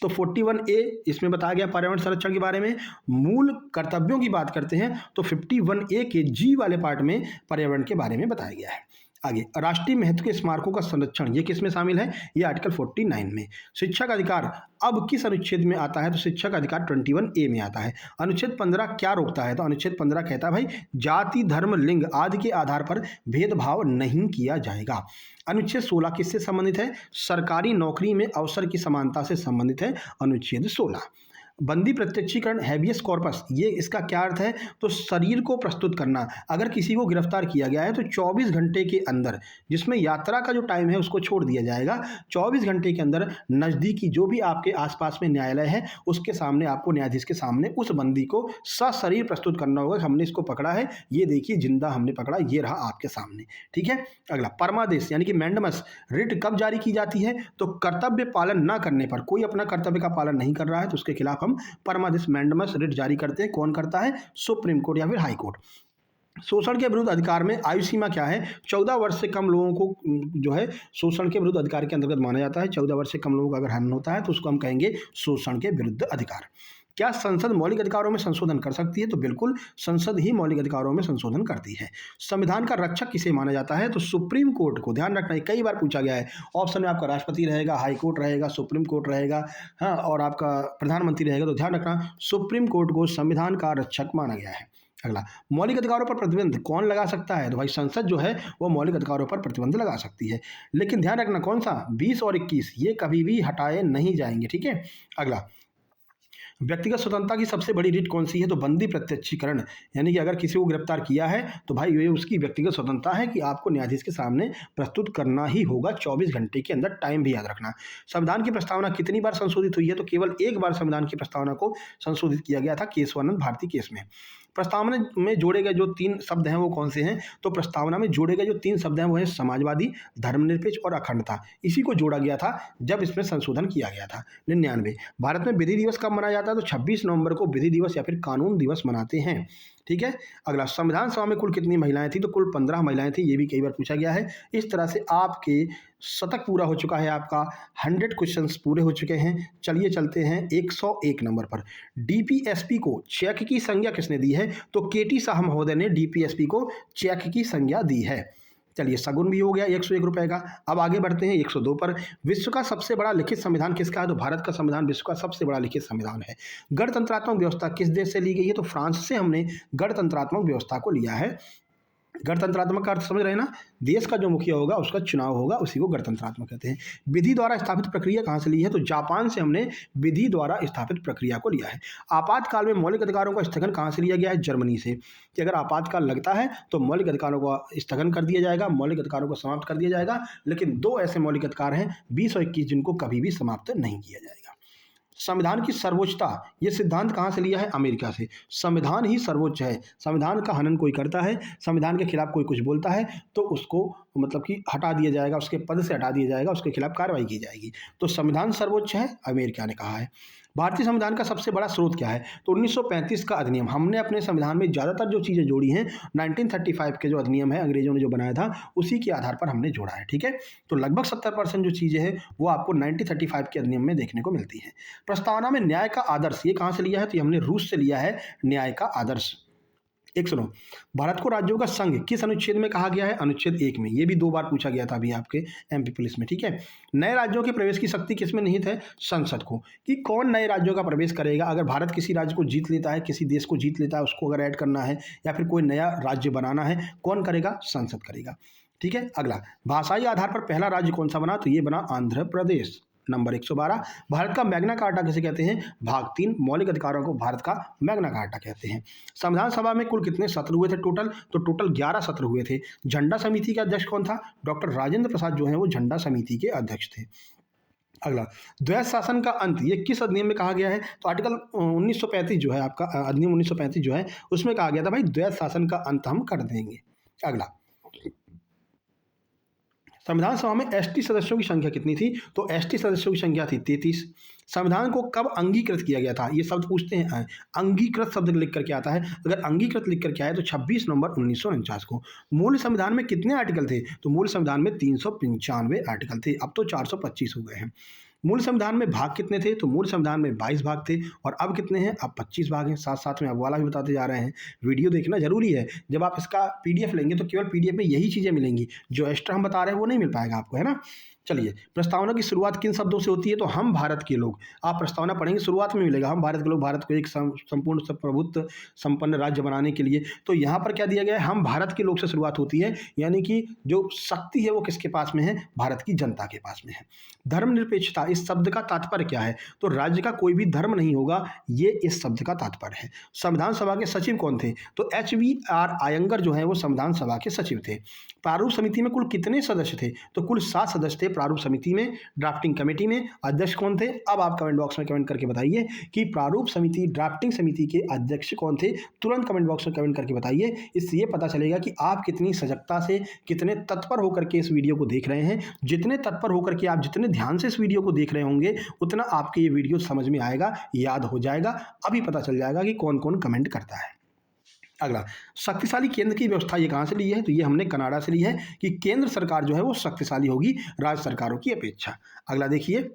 तो 41A इसमें बताया गया पर्यावरण संरक्षण के बारे में। मूल कर्तव्यों की बात करते हैं तो 51A के G वाले पार्ट में पर्यावरण के बारे में बताया गया है। आगे, राष्ट्रीय महत्व के स्मारकों का संरक्षण, ये किस में शामिल है? ये आर्टिकल 49 में। शिक्षा का अधिकार अब किस अनुच्छेद में आता है? तो शिक्षा का अधिकार 21A में आता है। अनुच्छेद 15 क्या रोकता है? तो अनुच्छेद 15 कहता है भाई जाति, धर्म, लिंग आदि के आधार पर भेदभाव नहीं किया जाएगा। अनुच्छेद 16 किससे संबंधित है? सरकारी नौकरी में अवसर की समानता से संबंधित है अनुच्छेद 16। बंदी प्रत्यक्षीकरण, हैबियस कॉर्पस, ये इसका क्या अर्थ है? तो शरीर को प्रस्तुत करना। अगर किसी को गिरफ्तार किया गया है तो 24 घंटे के अंदर, जिसमें यात्रा का जो टाइम है उसको छोड़ दिया जाएगा, 24 घंटे के अंदर नज़दीकी जो भी आपके आसपास में न्यायालय है उसके सामने, आपको न्यायाधीश के सामने उस बंदी को सशरीर प्रस्तुत करना होगा। हमने इसको पकड़ा है, ये देखिए जिंदा हमने पकड़ा, ये रहा आपके सामने, ठीक है। अगला, परमादेश यानी कि मैंडमस रिट कब जारी की जाती है? तो कर्तव्य पालन न करने पर, कोई अपना कर्तव्य का पालन नहीं कर रहा है तो उसके खिलाफ परमादेश मैंडमस रिट जारी करते हैं। कौन करता है? सुप्रीम कोर्ट या फिर हाई कोर्ट। शोषण के विरुद्ध अधिकार में आयु सीमा क्या है? 14 वर्ष से कम लोगों को जो है शोषण के विरुद्ध अधिकार के अंतर्गत माना जाता है। 14 वर्ष से कम लोगों का अगर हनन होता है तो उसको हम कहेंगे शोषण के विरुद्ध अधिकार। क्या संसद मौलिक अधिकारों में संशोधन कर सकती है? तो बिल्कुल, संसद ही मौलिक अधिकारों में संशोधन करती है। संविधान का रक्षक किसे माना जाता है? तो सुप्रीम कोर्ट को। ध्यान रखना है, कई बार पूछा गया है। ऑप्शन में आपका राष्ट्रपति रहेगा, हाई कोर्ट रहेगा, सुप्रीम कोर्ट रहेगा, हाँ, और आपका प्रधानमंत्री रहेगा। तो ध्यान रखना, सुप्रीम कोर्ट को संविधान का रक्षक माना गया है। अगला, मौलिक अधिकारों पर प्रतिबंध कौन लगा सकता है? तो भाई संसद जो है वो मौलिक अधिकारों पर प्रतिबंध लगा सकती है। लेकिन ध्यान रखना, कौन सा? 20 और 21 ये कभी भी हटाए नहीं जाएंगे, ठीक है। अगला, व्यक्तिगत स्वतंत्रता की सबसे बड़ी रीत कौन सी है? तो बंदी प्रत्यक्षीकरण, यानी कि अगर किसी को गिरफ्तार किया है तो भाई ये उसकी व्यक्तिगत स्वतंत्रता है कि आपको न्यायाधीश के सामने प्रस्तुत करना ही होगा 24 घंटे के अंदर, टाइम भी याद रखना। संविधान की प्रस्तावना कितनी बार संशोधित हुई है? तो केवल एक बार संविधान की प्रस्तावना को संशोधित किया गया था, केशवानंद भारती केस में। प्रस्तावना में जोड़े गए जो 3 शब्द हैं वो कौन से हैं? तो प्रस्तावना में जोड़े गए जो 3 शब्द हैं वो हैं समाजवादी, धर्मनिरपेक्ष और अखंडता। इसी को जोड़ा गया था जब इसमें संशोधन किया गया था। 99, भारत में विधि दिवस कब मनाया जाता है? तो 26 नवंबर को विधि दिवस या फिर कानून दिवस मनाते हैं। ठीक है। अगला, संविधान सभा में कुल कितनी महिलाएं थी? तो कुल 15 महिलाएं थी। ये भी कई बार पूछा गया है। इस तरह से आपके शतक पूरा हो चुका है, आपका 100 क्वेश्चंस पूरे हो चुके हैं। चलिए चलते हैं 101 नंबर पर। डीपीएसपी को चेक की संज्ञा किसने दी है? तो केटी साहब महोदय ने डीपीएसपी को चेक की संज्ञा दी है। चलिए, सगुन भी हो गया 101 रुपए का। अब आगे बढ़ते हैं 102 पर। विश्व का सबसे बड़ा लिखित संविधान किसका है? तो भारत का संविधान विश्व का सबसे बड़ा लिखित संविधान है। गणतंत्रात्मक व्यवस्था किस देश से ली गई है? तो फ्रांस से हमने गणतंत्रात्मक व्यवस्था को लिया है। गणतंत्रात्मक का अर्थ समझ रहे हैं ना? देश का जो मुखिया होगा उसका चुनाव होगा, उसी को गणतंत्रात्मक कहते हैं। विधि द्वारा स्थापित प्रक्रिया कहाँ से ली है? तो जापान से हमने विधि द्वारा स्थापित प्रक्रिया को लिया है। आपातकाल में मौलिक अधिकारों का स्थगन कहाँ से लिया गया है? जर्मनी से, कि अगर आपातकाल लगता है तो मौलिक अधिकारों का स्थगन कर दिया जाएगा, मौलिक अधिकारों को समाप्त कर दिया जाएगा। लेकिन 2 ऐसे मौलिक अधिकार हैं 20 और 21 जिनको कभी भी समाप्त नहीं किया जाएगा। संविधान की सर्वोच्चता, ये सिद्धांत कहाँ से लिया है? अमेरिका से। संविधान ही सर्वोच्च है। संविधान का हनन कोई करता है, संविधान के खिलाफ कोई कुछ बोलता है तो उसको मतलब कि हटा दिया जाएगा, उसके पद से हटा दिया जाएगा, उसके खिलाफ कार्रवाई की जाएगी। तो संविधान सर्वोच्च है, अमेरिका ने कहा है। भारतीय संविधान का सबसे बड़ा स्रोत क्या है? तो 1935 का अधिनियम। हमने अपने संविधान में ज़्यादातर जो चीज़ें जोड़ी हैं 1935 के जो अधिनियम है, अंग्रेजों ने जो बनाया था, उसी के आधार पर हमने जोड़ा है। ठीक है। तो लगभग 70% जो चीज़ें हैं वो आपको 1935 के अधिनियम में देखने को मिलती हैं। प्रस्तावना में न्याय का आदर्श, ये कहाँ से लिया है? तो ये हमने रूस से लिया है, न्याय का आदर्श। 109, भारत को राज्यों का संघ किस अनुच्छेद में कहा गया है? अनुच्छेद 1 में। ये भी 2 बार पूछा गया था अभी आपके एमपी पुलिस में। ठीक है। नए राज्यों के प्रवेश की शक्ति किस में निहित है? संसद को। कि कौन नए राज्यों का प्रवेश करेगा? अगर भारत किसी राज्य को जीत लेता है, किसी देश को जीत लेता है, उसको अगर ऐड करना है या फिर कोई नया राज्य बनाना है, कौन करेगा? संसद करेगा। ठीक है। अगला, भाषाई आधार पर पहला राज्य कौन सा बना? तो ये बना आंध्र प्रदेश। नंबर 112, भारत का मैग्ना कार्टा किसे कहते हैं? भाग 3 मौलिक अधिकारों को भारत का मैग्ना कार्टा कहते हैं। संविधान सभा में कुल कितने सत्र हुए थे टोटल? तो टोटल 11 सत्र हुए थे। झंडा समिति के अध्यक्ष कौन था? डॉक्टर राजेंद्र प्रसाद जो है वो झंडा समिति के अध्यक्ष थे। अगला, द्वैध शासन का अंत, ये किस अधिनियम में कहा गया है? तो आर्टिकल 1935 जो है आपका, अधिनियम 1935 जो है उसमें कहा गया था भाई द्वैध शासन का अंत हम कर देंगे। अगला, संविधान सभा में एसटी सदस्यों की संख्या कितनी थी? तो एसटी सदस्यों की संख्या थी 33। संविधान को कब अंगीकृत किया गया था? ये शब्द पूछते हैं। अंगीकृत शब्द लिख करके आता है, अगर अंगीकृत लिख करके आए तो 26 नवंबर 1949 को। मूल संविधान में कितने आर्टिकल थे? तो मूल संविधान में 395 आर्टिकल थे, अब तो 425 हो गए हैं। मूल संविधान में भाग कितने थे? तो मूल संविधान में 22 भाग थे और अब कितने हैं? अब 25 भाग हैं। साथ साथ में अब वाला भी बताते जा रहे हैं। वीडियो देखना जरूरी है। जब आप इसका पीडीएफ लेंगे तो केवल पीडीएफ में यही चीज़ें मिलेंगी, जो एक्स्ट्रा हम बता रहे हैं वो नहीं मिल पाएगा आपको, है ना। चलिए, प्रस्तावना की शुरुआत किन शब्दों से होती है? तो हम भारत के लोग। आप प्रस्तावना पढ़ेंगे शुरुआत में मिलेगा हम भारत के लोग, भारत को एक संपूर्ण प्रभुत्व संपन्न राज्य बनाने के लिए। तो यहाँ पर क्या दिया गया है? हम भारत के लोग से शुरुआत होती है, यानी कि जो शक्ति है वो किसके पास में है? भारत की जनता के पास में है। धर्मनिरपेक्षता, इस शब्द का तात्पर्य क्या है? तो राज्य का कोई भी धर्म नहीं होगा, ये इस शब्द का तात्पर्य है। संविधान सभा के सचिव कौन थे? तो HVR आयंगर जो है वो संविधान सभा के सचिव थे। प्रारूप समिति में कुल कितने सदस्य थे? तो कुल 7 सदस्य थे प्रारूप समिति में। ड्राफ्टिंग कमेटी में अध्यक्ष कौन थे? अब आप कमेंट बॉक्स में कमेंट करके बताइए कि प्रारूप समिति, ड्राफ्टिंग समिति के अध्यक्ष कौन थे? तुरंत कमेंट बॉक्स में कमेंट करके बताइए। इससे ये पता चलेगा कि आप कितनी सजगता से, कितने तत्पर होकर के इस वीडियो को देख रहे हैं। जितने तत्पर होकर के आप जितने ध्यान से इस वीडियो को देख रहे होंगे, उतना आपके ये वीडियो समझ में आएगा, याद हो जाएगा। अभी पता चल जाएगा कि कौन कौन कमेंट करता है। अगला, शक्तिशाली केंद्र की व्यवस्था, ये कहाँ से ली है? तो ये हमने कनाडा से ली है कि केंद्र सरकार जो है वो शक्तिशाली होगी राज्य सरकारों की अपेक्षा। अगला देखिए,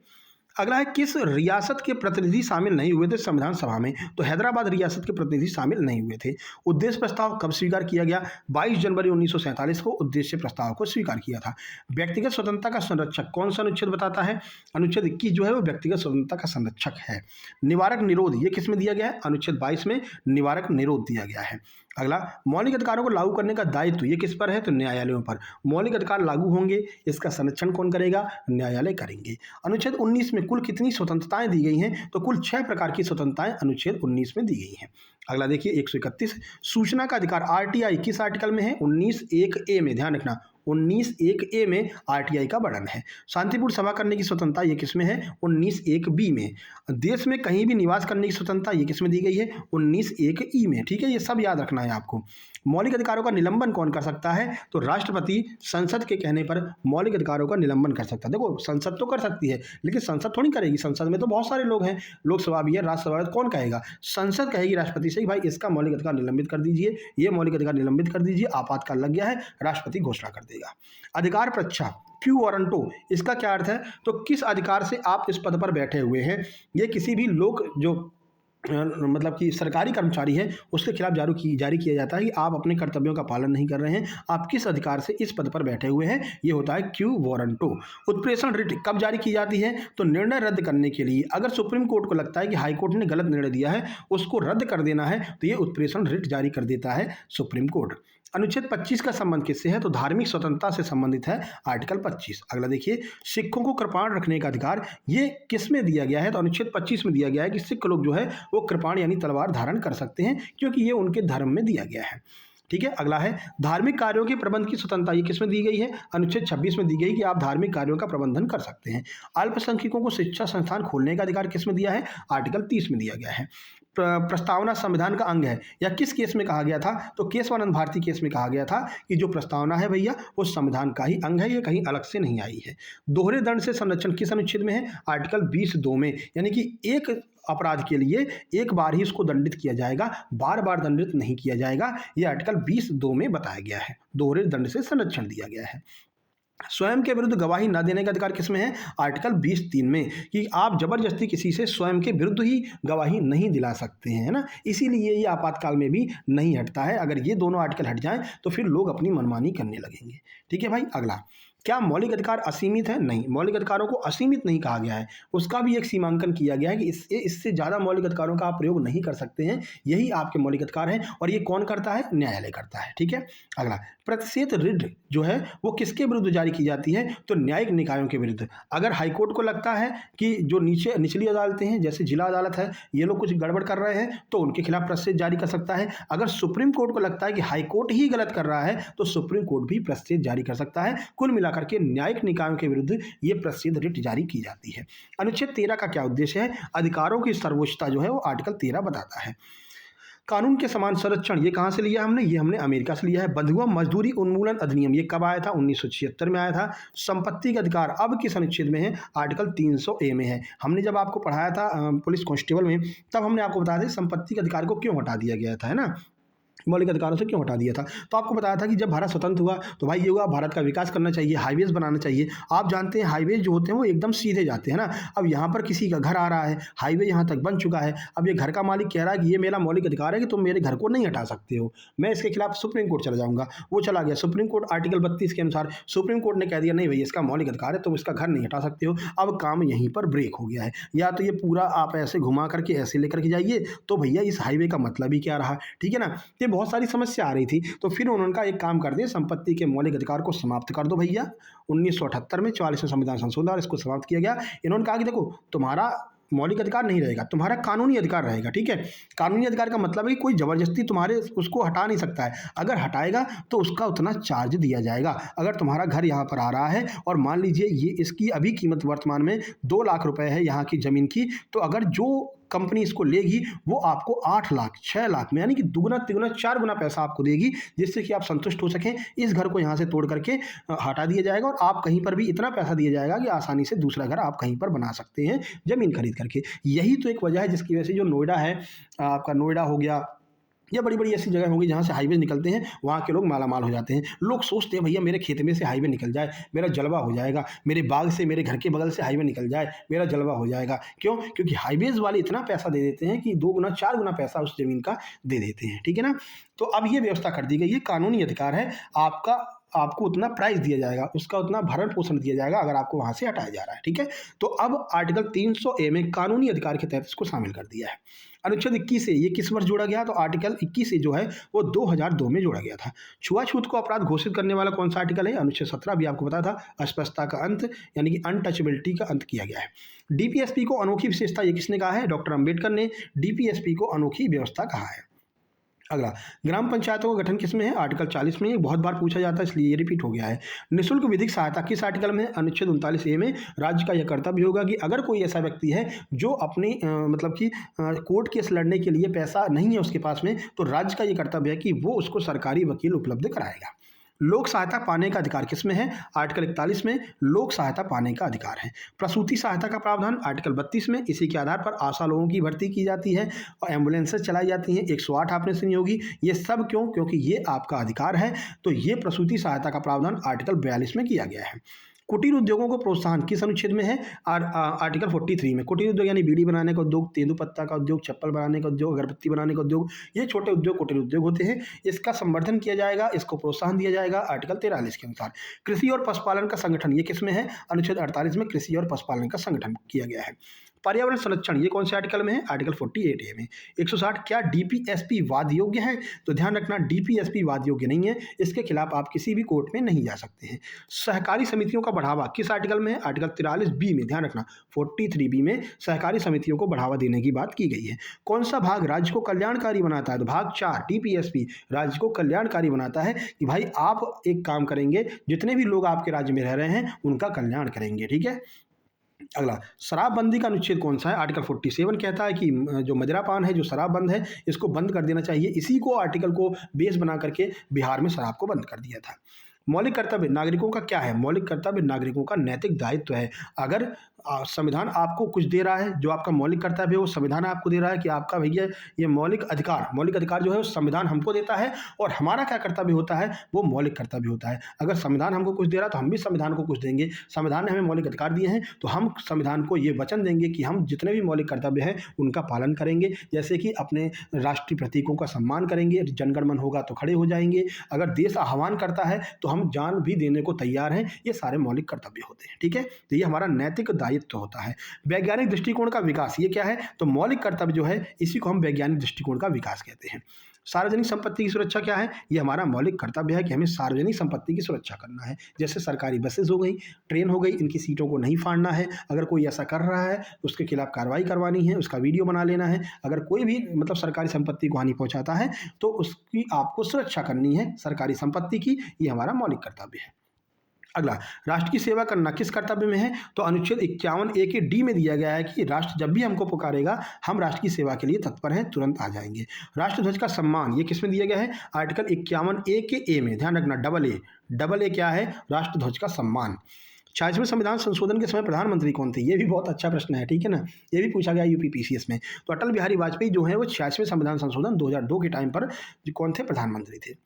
अगला है किस रियासत के प्रतिनिधि शामिल नहीं हुए थे संविधान सभा में? तो हैदराबाद रियासत के प्रतिनिधि शामिल नहीं हुए थे। उद्देश्य प्रस्ताव कब स्वीकार किया गया? 22 जनवरी 1947 को उद्देश्य प्रस्ताव को स्वीकार किया था। व्यक्तिगत स्वतंत्रता का संरक्षक कौन सा अनुच्छेद बताता है? अनुच्छेद 21 जो है वो व्यक्तिगत स्वतंत्रता का संरक्षक है। निवारक निरोध, ये किस में दिया गया है? अनुच्छेद 22 में निवारक निरोध दिया गया है। अगला, मौलिक अधिकारों को लागू करने का दायित्व ये किस पर है? तो न्यायालयों पर। मौलिक अधिकार लागू होंगे, इसका संरक्षण कौन करेगा? न्यायालय करेंगे। अनुच्छेद 19 में कुल कितनी स्वतंत्रताएं दी गई हैं? तो कुल 6 प्रकार की स्वतंत्रताएं अनुच्छेद 19 में दी गई हैं। अगला देखिए 131, सूचना का अधिकार आरटीआई किस आर्टिकल में है? 19(1)(a) में। ध्यान रखना, 19(1)(a) में आरटीआई का वर्णन है। शांतिपूर्ण सभा करने की स्वतंत्रता ये किस में है? 19(1)(b) में। देश में कहीं भी निवास करने की स्वतंत्रता ये किस में दी गई है? 19(1)(e) में। ठीक है, ये सब याद रखना है आपको। मौलिक अधिकारों का निलंबन कौन कर सकता है? तो राष्ट्रपति संसद के कहने पर मौलिक अधिकारों का निलंबन कर सकता है। देखो, संसद तो कर सकती है, लेकिन संसद थोड़ी करेगी। संसद में तो बहुत सारे लोग हैं, लोकसभा भी है, राज्यसभा है, कौन कहेगा? संसद कहेगी राष्ट्रपति से, भाई इसका मौलिक अधिकार निलंबित कर दीजिए, ये मौलिक अधिकार निलंबित कर दीजिए, आपातकाल लग गया है, राष्ट्रपति घोषणा कर देगा। अधिकार परीक्षा, क्यू वारंटो, इसका क्या अर्थ है? तो किस अधिकार से आप इस पद पर बैठे हुए हैं? ये किसी भी लोग जो मतलब कि सरकारी कर्मचारी है उसके खिलाफ जारी किया जाता है कि आप अपने कर्तव्यों का पालन नहीं कर रहे हैं, आप किस अधिकार से इस पद पर बैठे हुए हैं, ये होता है क्यू वारंटो। उत्प्रेषण रिट कब जारी की जाती है? तो निर्णय रद्द करने के लिए। अगर सुप्रीम कोर्ट को लगता है कि हाई कोर्ट ने गलत निर्णय दिया है, उसको रद्द कर देना है, तो ये उत्प्रेषण रिट जारी कर देता है सुप्रीम कोर्ट। अनुच्छेद 25 का संबंध किससे है? तो धार्मिक स्वतंत्रता से संबंधित है, आर्टिकल 25। अगला देखिए, सिखों को कृपाण रखने का अधिकार ये किस में दिया गया है? तो अनुच्छेद 25 में दिया गया है कि सिख लोग जो है वो कृपाण यानी तलवार धारण कर सकते हैं, क्योंकि ये उनके धर्म में दिया गया है। ठीक है, अगला है धार्मिक कार्यों के प्रबंध की स्वतंत्रता, ये किसमें दी गई है? अनुच्छेद 26 में दी गई कि आप धार्मिक कार्यों का प्रबंधन कर सकते हैं। अल्पसंख्यकों को शिक्षा संस्थान खोलने का अधिकार किसमें दिया है? आर्टिकल 30 में दिया गया है। प्रस्तावना संविधान का अंग है, या किस केस में कहा गया था? तो केशवानंद भारती केस में कहा गया था कि जो प्रस्तावना है भैया वो संविधान का ही अंग है, ये कहीं अलग से नहीं आई है। दोहरे दंड से संरक्षण किस अनुच्छेद में है? आर्टिकल 20(2) में, यानी कि एक अपराध के लिए एक बार ही उसको दंडित किया जाएगा, बार बार दंडित नहीं किया जाएगा, ये आर्टिकल 20(2) में बताया गया है। दोहरे दंड से संरक्षण दिया गया है। स्वयं के विरुद्ध गवाही न देने का अधिकार किसमें है? आर्टिकल 20(3) में, कि आप जबरदस्ती किसी से स्वयं के विरुद्ध ही गवाही नहीं दिला सकते हैं, है ना। इसीलिए ये आपातकाल में भी नहीं हटता है। अगर ये दोनों आर्टिकल हट जाएं तो फिर लोग अपनी मनमानी करने लगेंगे। ठीक है भाई। अगला, क्या मौलिक अधिकार असीमित है? नहीं, मौलिक अधिकारों को असीमित नहीं कहा गया है, उसका भी एक सीमांकन किया गया है कि इससे ज़्यादा मौलिक अधिकारों का आप प्रयोग नहीं कर सकते हैं, यही आपके मौलिक अधिकार हैं, और ये कौन करता है? न्यायालय करता है। ठीक है। अगला, प्रतिषेध रिट जो है वो किसके विरुद्ध जारी की जाती है? तो न्यायिक निकायों के विरुद्ध। अगर हाईकोर्ट को लगता है कि जो निचली अदालतें हैं, जैसे जिला अदालत है, ये लोग कुछ गड़बड़ कर रहे हैं, तो उनके खिलाफ प्रतिषेध जारी कर सकता है। अगर सुप्रीम कोर्ट को लगता है कि हाईकोर्ट ही गलत कर रहा है, तो सुप्रीम कोर्ट भी प्रतिषेध जारी कर सकता है। कुल मिलाकर के न्यायिक निकायों के विरुद्ध ये प्रतिषेध रिट जारी की जाती है। अनुच्छेद 13 का क्या उद्देश्य है? अधिकारों की सर्वोच्चता जो है वो आर्टिकल 13 बताता है। कानून के समान संरक्षण, ये कहाँ से लिया हमने? ये हमने अमेरिका से लिया है। बंधुआ मजदूरी उन्मूलन अधिनियम, ये कब आया था? 1976 में आया था। संपत्ति का अधिकार अब किस अनुच्छेद में है? आर्टिकल 300(a) में है। हमने जब आपको पढ़ाया था पुलिस कांस्टेबल में, तब हमने आपको बताया था संपत्ति के अधिकार को क्यों हटा दिया गया था, है ना, मौलिक अधिकारों से क्यों हटा दिया था। तो आपको बताया था कि जब भारत स्वतंत्र हुआ तो भाई ये हुआ, भारत का विकास करना चाहिए, हाईवेज बनाना चाहिए। आप जानते हैं हाईवेज जो होते हैं वो एकदम सीधे जाते हैं ना। अब यहाँ पर किसी का घर आ रहा है, हाईवे यहाँ तक बन चुका है, अब ये घर का मालिक कह रहा है कि ये मेरा मौलिक अधिकार है कि तुम मेरे घर को नहीं हटा सकते हो, मैं इसके खिलाफ सुप्रीम कोर्ट चला जाऊँगा। वो चला गया सुप्रीम कोर्ट, आर्टिकल 32 के अनुसार सुप्रीम कोर्ट ने कह दिया नहीं भैया इसका मौलिक अधिकार है, तुम इसका घर नहीं हटा सकते हो। अब काम यहीं पर ब्रेक हो गया है। या तो ये पूरा आप ऐसे घुमा करके ऐसे लेकर के जाइए, तो भैया इस हाईवे का मतलब ही क्या रहा। ठीक है ना। ये बहुत सारी समस्या रही थी, तो फिर उन्होंने कहा एक काम कर दिया, संपत्ति के मौलिक अधिकार को समाप्त कर दो भैया। 1978 में 44वें संविधान संशोधन इसको समाप्त किया गया। इन्होंने कहा कि देखो तुम्हारा मौलिक अधिकार नहीं रहेगा, तुम्हारा कानूनी अधिकार रहेगा। ठीक है। कानूनी अधिकार का मतलब है कि कोई जबरदस्ती तुम्हारे उसको हटा नहीं सकता है। अगर हटाएगा तो उसका उतना चार्ज दिया जाएगा। अगर तुम्हारा घर यहाँ पर आ रहा है और मान लीजिए ये इसकी अभी कीमत वर्तमान में 2 लाख रुपए है यहाँ की ज़मीन की, तो अगर जो कंपनी इसको लेगी वो आपको 8 लाख 6 लाख में, यानी कि दुगना तिगुना 4 गुना पैसा आपको देगी, जिससे कि आप संतुष्ट हो सकें। इस घर को यहाँ से तोड़ करके हटा दिया जाएगा और आप कहीं पर भी इतना पैसा दिया जाएगा कि आसानी से दूसरा घर आप कहीं पर बना सकते हैं ज़मीन खरीद करके। यही तो एक वजह है जिसकी वजह से जो नोएडा है, आपका नोएडा हो गया, या बड़ी बड़ी ऐसी जगह होंगी जहाँ से हाईवे निकलते हैं, वहाँ के लोग माला माल हो जाते हैं। लोग सोचते हैं भैया मेरे खेत में से हाईवे निकल जाए, मेरा जलवा हो जाएगा, मेरे बाग से मेरे घर के बगल से हाईवे निकल जाए, मेरा जलवा हो जाएगा। क्यों? क्योंकि हाईवेज वाले इतना पैसा दे देते हैं कि 2 गुना 4 गुना पैसा उस ज़मीन का दे देते हैं। ठीक है ना। तो अब ये व्यवस्था कर दी गई है, कानूनी अधिकार है आपका आपको उतना प्राइस दिया जाएगा, उसका उतना भरण पोषण दिया जाएगा अगर आपको वहाँ से हटाया जा रहा है। ठीक है, तो अब आर्टिकल 300A में कानूनी अधिकार के तहत इसको शामिल कर दिया है। अनुच्छेद 21 से ये किस वर्ष जोड़ा गया? तो आर्टिकल 21 से जो है वो 2002 में जोड़ा गया था। छुआछूत को अपराध घोषित करने वाला कौन सा आर्टिकल है? अनुच्छेद 17 भी आपको पता था, अस्पृश्यता का अंत यानी कि अनटचेबिलिटी का अंत किया गया है। डीपीएसपी को अनोखी विशेषता ये किसने कहा है? डॉक्टर अंबेडकर ने डीपीएसपी को अनोखी व्यवस्था कहा है। अगला, ग्राम पंचायतों का गठन किसमें है? आर्टिकल 40 में। बहुत बार पूछा जाता है इसलिए ये रिपीट हो गया है। निःशुल्क विधिक सहायता किस आर्टिकल में है? अनुच्छेद 39A में। राज्य का यह कर्तव्य होगा कि अगर कोई ऐसा व्यक्ति है जो अपनी मतलब कि कोर्ट केस लड़ने के लिए पैसा नहीं है उसके पास में, तो राज्य का ये कर्तव्य है कि वो उसको सरकारी वकील उपलब्ध कराएगा। लोक सहायता पाने का अधिकार किसमें है? आर्टिकल 41 में लोक सहायता पाने का अधिकार है। प्रसूति सहायता का प्रावधान आर्टिकल 32 में। इसी के आधार पर आशा लोगों की भर्ती की जाती है और एम्बुलेंसेस चलाई जाती हैं। 108 आपने सुनी होगी। ये सब क्यों? क्योंकि ये आपका अधिकार है। तो ये प्रसूति सहायता का प्रावधान आर्टिकल 42 में किया गया है। कुटीर उद्योगों को प्रोत्साहन किस अनुच्छेद में है? आर्टिकल 43 में। कुटीर उद्योग यानी बीड़ी बनाने का उद्योग, तेंदुपत्ता का उद्योग, चप्पल बनाने का उद्योग, अगरबत्ती बनाने का उद्योग, ये छोटे उद्योग कुटीर उद्योग होते हैं। इसका संवर्धन किया जाएगा, इसको प्रोत्साहन दिया जाएगा आर्टिकल 43 के अनुसार। कृषि और पशुपालन का संगठन ये किस में है? अनुच्छेद 48 में कृषि और पशुपालन का संगठन किया गया है। पर्यावरण संरक्षण ये कौन से आर्टिकल में है? आर्टिकल 48A में। 160 क्या डीपीएसपी वाद योग्य है? तो ध्यान रखना डीपीएसपी वाद योग्य नहीं है, इसके खिलाफ आप किसी भी कोर्ट में नहीं जा सकते हैं। सहकारी समितियों का बढ़ावा किस आर्टिकल में है? आर्टिकल 43B में। ध्यान रखना 43B में सहकारी समितियों को बढ़ावा देने की बात की गई है। कौन सा भाग राज्य को कल्याणकारी बनाता है? तो भाग 4 डीपीएसपी राज्य को कल्याणकारी बनाता है कि भाई आप एक काम करेंगे, जितने भी लोग आपके राज्य में रह रहे हैं उनका कल्याण करेंगे। ठीक है, अगला, शराबबंदी का अनुच्छेद कौन सा है? आर्टिकल 47 कहता है कि जो मदिरापान है, जो शराब बंद है, इसको बंद कर देना चाहिए। इसी को आर्टिकल को बेस बना करके बिहार में शराब को बंद कर दिया था। मौलिक कर्तव्य नागरिकों का क्या है? मौलिक कर्तव्य नागरिकों का नैतिक दायित्व है। अगर संविधान आपको कुछ दे रहा है, जो आपका मौलिक कर्तव्य है वो संविधान आपको दे रहा है कि आपका भैया ये मौलिक अधिकार जो है वो संविधान हमको देता है, और हमारा क्या कर्तव्य होता है? वो मौलिक कर्तव्य होता है। अगर संविधान हमको कुछ दे रहा है तो हम भी संविधान को कुछ देंगे। संविधान ने हमें मौलिक अधिकार दिए हैं तो हम संविधान को ये वचन देंगे कि हम जितने भी मौलिक कर्तव्य हैं उनका पालन करेंगे। जैसे कि अपने राष्ट्रीय प्रतीकों का सम्मान करेंगे, जनगण मन होगा तो खड़े हो जाएंगे, अगर देश आह्वान करता है तो हम जान भी देने को तैयार हैं। ये सारे मौलिक कर्तव्य होते हैं। ठीक है, तो ये हमारा नैतिक दायित्व होता है। वैज्ञानिक दृष्टिकोण का विकास ये क्या है? तो मौलिक कर्तव्य जो है इसी को हम वैज्ञानिक दृष्टिकोण का विकास कहते हैं। सार्वजनिक संपत्ति की सुरक्षा क्या है? ये हमारा मौलिक कर्तव्य है कि हमें सार्वजनिक संपत्ति की सुरक्षा करना है। जैसे सरकारी बसेस हो गई, ट्रेन हो गई, इनकी सीटों को नहीं फाड़ना है। अगर कोई ऐसा कर रहा है तो उसके खिलाफ कार्रवाई करवानी है, उसका वीडियो बना लेना है। अगर कोई भी मतलब सरकारी संपत्ति को हानि पहुंचाता है तो उसकी आपको सुरक्षा करनी है सरकारी संपत्ति की। ये हमारा मौलिक कर्तव्य है। अगला, राष्ट्र की सेवा करना किस कर्तव्य में है? तो अनुच्छेद 51A के D में दिया गया है कि राष्ट्र जब भी हमको पुकारेगा हम राष्ट्र की सेवा के लिए तत्पर हैं, तुरंत आ जाएंगे। राष्ट्रध्वज का सम्मान ये किस में दिया गया है? आर्टिकल 51A के A में। ध्यान रखना डबल ए क्या है? राष्ट्रध्वज का सम्मान। 46वें संविधान संशोधन के समय प्रधानमंत्री कौन थे? ये भी बहुत अच्छा प्रश्न है। ठीक है ना, ये भी पूछा गया यूपीपीसीएस में। तो अटल बिहारी वाजपेयी जो है वो 46वें संविधान संशोधन 2002 के टाइम पर कौन थे? प्रधानमंत्री थे।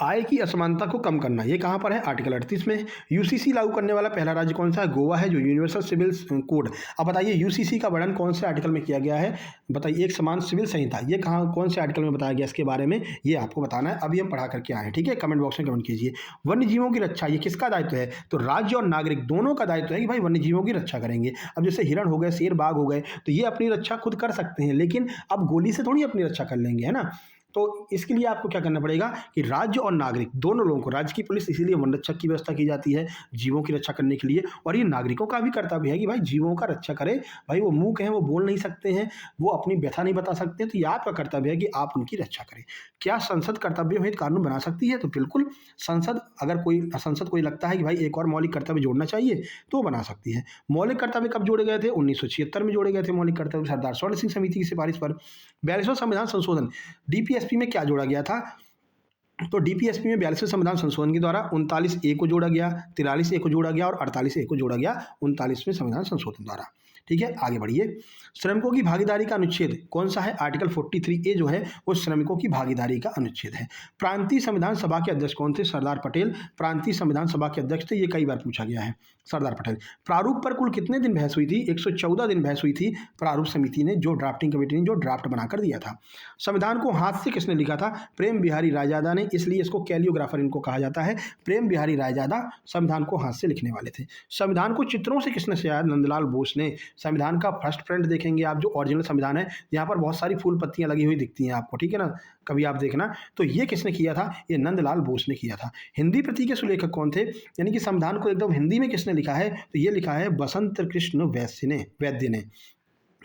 आय की असमानता को कम करना ये कहाँ पर है? आर्टिकल 38 में। यूसीसी लागू करने वाला पहला राज्य कौन सा है? गोवा है, जो यूनिवर्सल सिविल कोड। अब बताइए यूसीसी का वर्णन कौन से आर्टिकल में किया गया है? बताइए, एक समान सिविल संहिता, ये कौन से आर्टिकल में बताया गया इसके बारे में ये आपको बताना है। अभी हम पढ़ा करके आए हैं। ठीक है, कमेंट बॉक्स में कमेंट कीजिए। वन्य जीवों की रक्षा ये किसका दायित्व है? तो राज्य और नागरिक दोनों का दायित्व है कि भाई वन्य जीवों की रक्षा करेंगे। अब जैसे हिरण हो गए, शेर बाघ हो गए, तो ये अपनी रक्षा खुद कर सकते हैं, लेकिन अब गोली से थोड़ी अपनी रक्षा कर लेंगे, है ना। तो इसके लिए आपको क्या करना पड़ेगा कि राज्य और नागरिक दोनों लोगों को, राज्य की पुलिस इसीलिए वन रक्षक की व्यवस्था की जाती है जीवों की रक्षा करने के लिए, और ये नागरिकों का भी कर्तव्य है कि भाई जीवों का रक्षा करें। भाई वो मूक हैं, वो बोल नहीं सकते हैं, वो अपनी व्यथा नहीं बता सकते, तो ये आपका कर्तव्य है कि आप उनकी रक्षा करें। क्या संसद कर्तव्यों हेतु कानून बना सकती है? तो बिल्कुल, संसद कोई लगता है कि भाई एक और मौलिक कर्तव्य जोड़ना चाहिए तो बना सकती है। मौलिक कर्तव्य कब जोड़े गए थे? 1976 में जोड़े गए थे मौलिक कर्तव्य, सरदार स्वर्ण सिंह समिति की सिफारिश पर। 42वां संविधान संशोधन डीपीएसपी में क्या जोड़ा गया था? तो डीपीएसपी में 42वें संविधान संशोधन के द्वारा 39A को जोड़ा गया, 43A को जोड़ा गया और 48A को जोड़ा गया 39वें संविधान संशोधन द्वारा। ठीक है, आगे बढ़िए। श्रमिकों की भागीदारी का अनुच्छेद कौन सा है? आर्टिकल 43A जो है वो श्रमिकों की भागीदारी का अनुच्छेद है। प्रांतीय संविधान सभा के अध्यक्ष कौन थे? सरदार पटेल प्रांतीय संविधान सभा के अध्यक्ष थे, ये कई बार पूछा गया है, सरदार पटेल। प्रारूप पर कुल कितने दिन बहस हुई थी? 114 दिन बहस हुई थी प्रारूप समिति ने, जो ड्राफ्टिंग कमेटी ने जो ड्राफ्ट बनाकर दिया था। संविधान को हाथ से किसने लिखा था? प्रेम बिहारी रायजादा ने इसलिए इसको कैलियोग्राफर इनको कहा जाता है। प्रेम बिहारी रायजादा संविधान को हाथ से लिखने वाले थे। संविधान को चित्रों से किसने सजाया? नंदलाल बोस ने। संविधान का फर्स्ट प्रिंट देखेंगे आप, जो ओरिजिनल संविधान है, यहाँ पर बहुत सारी फूल पत्तियां लगी हुई दिखती हैं आपको, ठीक है ना, कभी आप देखना, तो ये किसने किया था? ये नंदलाल बोस ने किया था। हिंदी प्रति के सुलेखक कौन थे? यानी कि संविधान को एकदम हिंदी में किसने लिखा है? तो ये लिखा है बसंत कृष्ण वैद्य ने।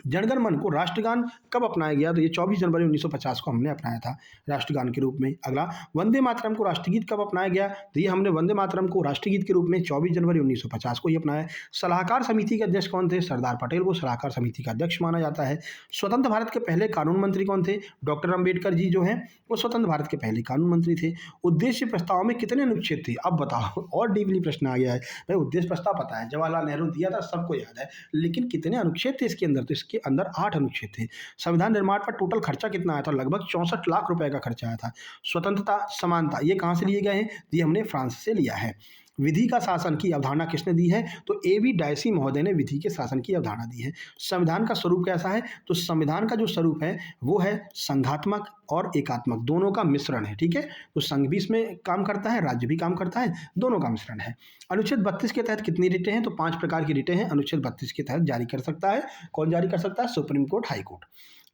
जनगण मन को राष्ट्रगान कब अपनाया गया? तो ये 24 जनवरी 1950 को हमने अपनाया था राष्ट्रगान के रूप में। अगला, वंदे मातरम को राष्ट्रगीत कब अपनाया गया? तो ये हमने वंदे मातरम को राष्ट्रगीत के रूप में 24 जनवरी 1950 को ही अपनाया। सलाहकार समिति के अध्यक्ष कौन थे? सरदार पटेल को सलाहकार समिति का अध्यक्ष माना जाता है। स्वतंत्र भारत के पहले कानून मंत्री कौन थे? डॉक्टर अम्बेडकर जी जो हैं वो स्वतंत्र भारत के पहले कानून मंत्री थे। उद्देश्य प्रस्ताव में कितने अनुच्छेद थे? अब बताओ, और डीपली प्रश्न आ गया है भाई। उद्देश्य प्रस्ताव पता है, जवाहरलाल नेहरू दिया था, सबको याद है, लेकिन कितने अनुच्छेद थे इसके अंदर? तो इसके अंदर 8 अनुच्छेद थे। संविधान निर्माण पर टोटल खर्चा कितना आया था? लगभग 64 लाख रुपए का खर्चा आया था। स्वतंत्रता समानता ये कहां से लिए गए हैं? ये हमने फ्रांस से लिया है। विधि का शासन की अवधारणा किसने दी है? तो ए.वी. डायसी महोदय ने विधि के शासन की अवधारणा दी है। संविधान का स्वरूप कैसा है? तो संविधान का जो स्वरूप है वो है संघात्मक और एकात्मक, दोनों का मिश्रण है, ठीक है। तो संघ भी इसमें काम करता है, राज्य भी काम करता है, दोनों का मिश्रण है। अनुच्छेद 32 के तहत कितनी रिटें हैं? तो 5 प्रकार की रिटें हैं अनुच्छेद 32 के तहत जारी कर सकता है। कौन जारी कर सकता है? Supreme court, high court.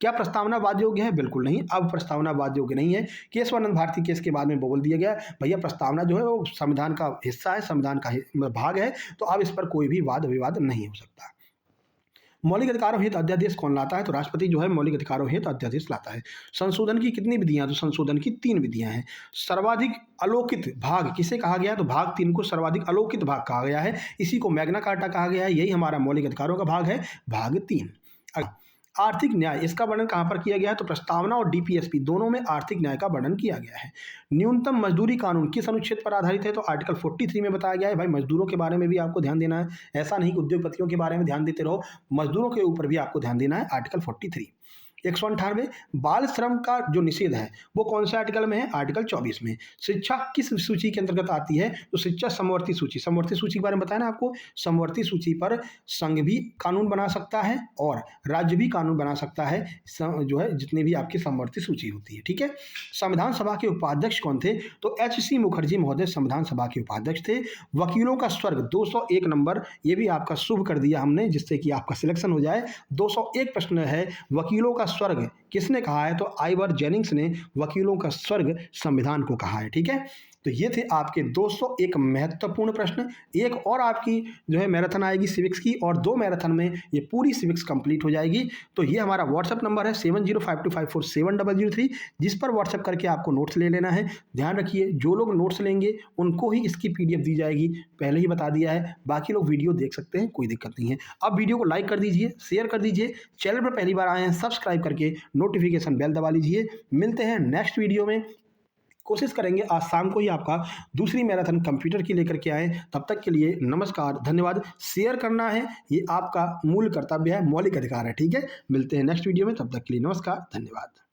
क्या प्रस्तावना वाद योग्य है? बिल्कुल नहीं। अब प्रस्तावना वाद योग्य नहीं है। केशवानंद भारती केस के बाद में बोल दिया गया भैया प्रस्तावना जो है वो संविधान का हिस्सा है, संविधान का भाग है, तो अब इस पर कोई भी वाद विवाद नहीं हो सकता। मौलिक अधिकारों हेतु अध्यादेश कौन लाता है? तो राष्ट्रपति जो है मौलिक अधिकारों हेतु अध्यादेश लाता है। संशोधन की कितनी विधियां? तो संशोधन की 3 विधियां हैं। सर्वाधिक अलौकिक भाग किसे कहा गया? तो भाग 3 को सर्वाधिक अलौकिक भाग कहा गया है। इसी को मैग्ना कार्टा कहा गया है। यही हमारा मौलिक अधिकारों का भाग है, भाग 3। आर्थिक न्याय, इसका वर्णन कहां पर किया गया है? तो प्रस्तावना और डीपीएसपी दोनों में आर्थिक न्याय का वर्णन किया गया है। न्यूनतम मजदूरी कानून किस अनुच्छेद पर आधारित है? तो आर्टिकल 43 में बताया गया है। भाई मजदूरों के बारे में भी आपको ध्यान देना है, ऐसा नहीं कि उद्योगपतियों के बारे में ध्यान देते रहो, मजदूरों के ऊपर भी आपको ध्यान देना है। आर्टिकल 43। 198 बाल श्रम का जो निषेध है वो कौन से आर्टिकल में है? आर्टिकल 24 में। शिक्षा किस सूची के अंतर्गत आती है? तो शिक्षा समवर्ती सूची। समवर्ती सूची के बारे में बताया ना आपको। समवर्ती सूची पर संघ भी कानून बना सकता है और राज्य भी कानून बना सकता है, जो है जितनी भी आपकी समवर्ती सूची होती है, ठीक है। संविधान सभा के उपाध्यक्ष कौन थे? तो एच.सी. मुखर्जी महोदय संविधान सभा के उपाध्यक्ष थे। वकीलों का स्वर्ग 201 नंबर, ये भी आपका शुभ कर दिया हमने जिससे कि आपका सिलेक्शन हो जाए। 201 प्रश्न है, वकीलों का स्वर्ग किसने कहा है? तो आइवर जेनिंग्स ने वकीलों का स्वर्ग संविधान को कहा है, ठीक है। तो ये थे आपके 201 महत्वपूर्ण प्रश्न। एक और आपकी जो है मैराथन आएगी सिविक्स की, और 2 मैराथन में ये पूरी सिविक्स कंप्लीट हो जाएगी। तो ये हमारा व्हाट्सएप नंबर है 7052547003, जिस पर व्हाट्सएप करके आपको नोट्स ले लेना है। ध्यान रखिए, जो लोग नोट्स लेंगे उनको ही इसकी पीडीएफ दी जाएगी, पहले ही बता दिया है। बाकी लोग वीडियो देख सकते हैं, कोई दिक्कत नहीं है। अब वीडियो को लाइक कर दीजिए, शेयर कर दीजिए, चैनल पर पहली बार आए हैं सब्सक्राइब करके नोटिफिकेशन बेल दबा लीजिए। मिलते हैं नेक्स्ट वीडियो में। कोशिश करेंगे आज शाम को ही आपका दूसरी मैराथन कंप्यूटर की लेकर के आए। तब तक के लिए नमस्कार, धन्यवाद। शेयर करना है, ये आपका मूल कर्तव्य है, मौलिक अधिकार है, ठीक है। मिलते हैं नेक्स्ट वीडियो में, तब तक के लिए नमस्कार, धन्यवाद।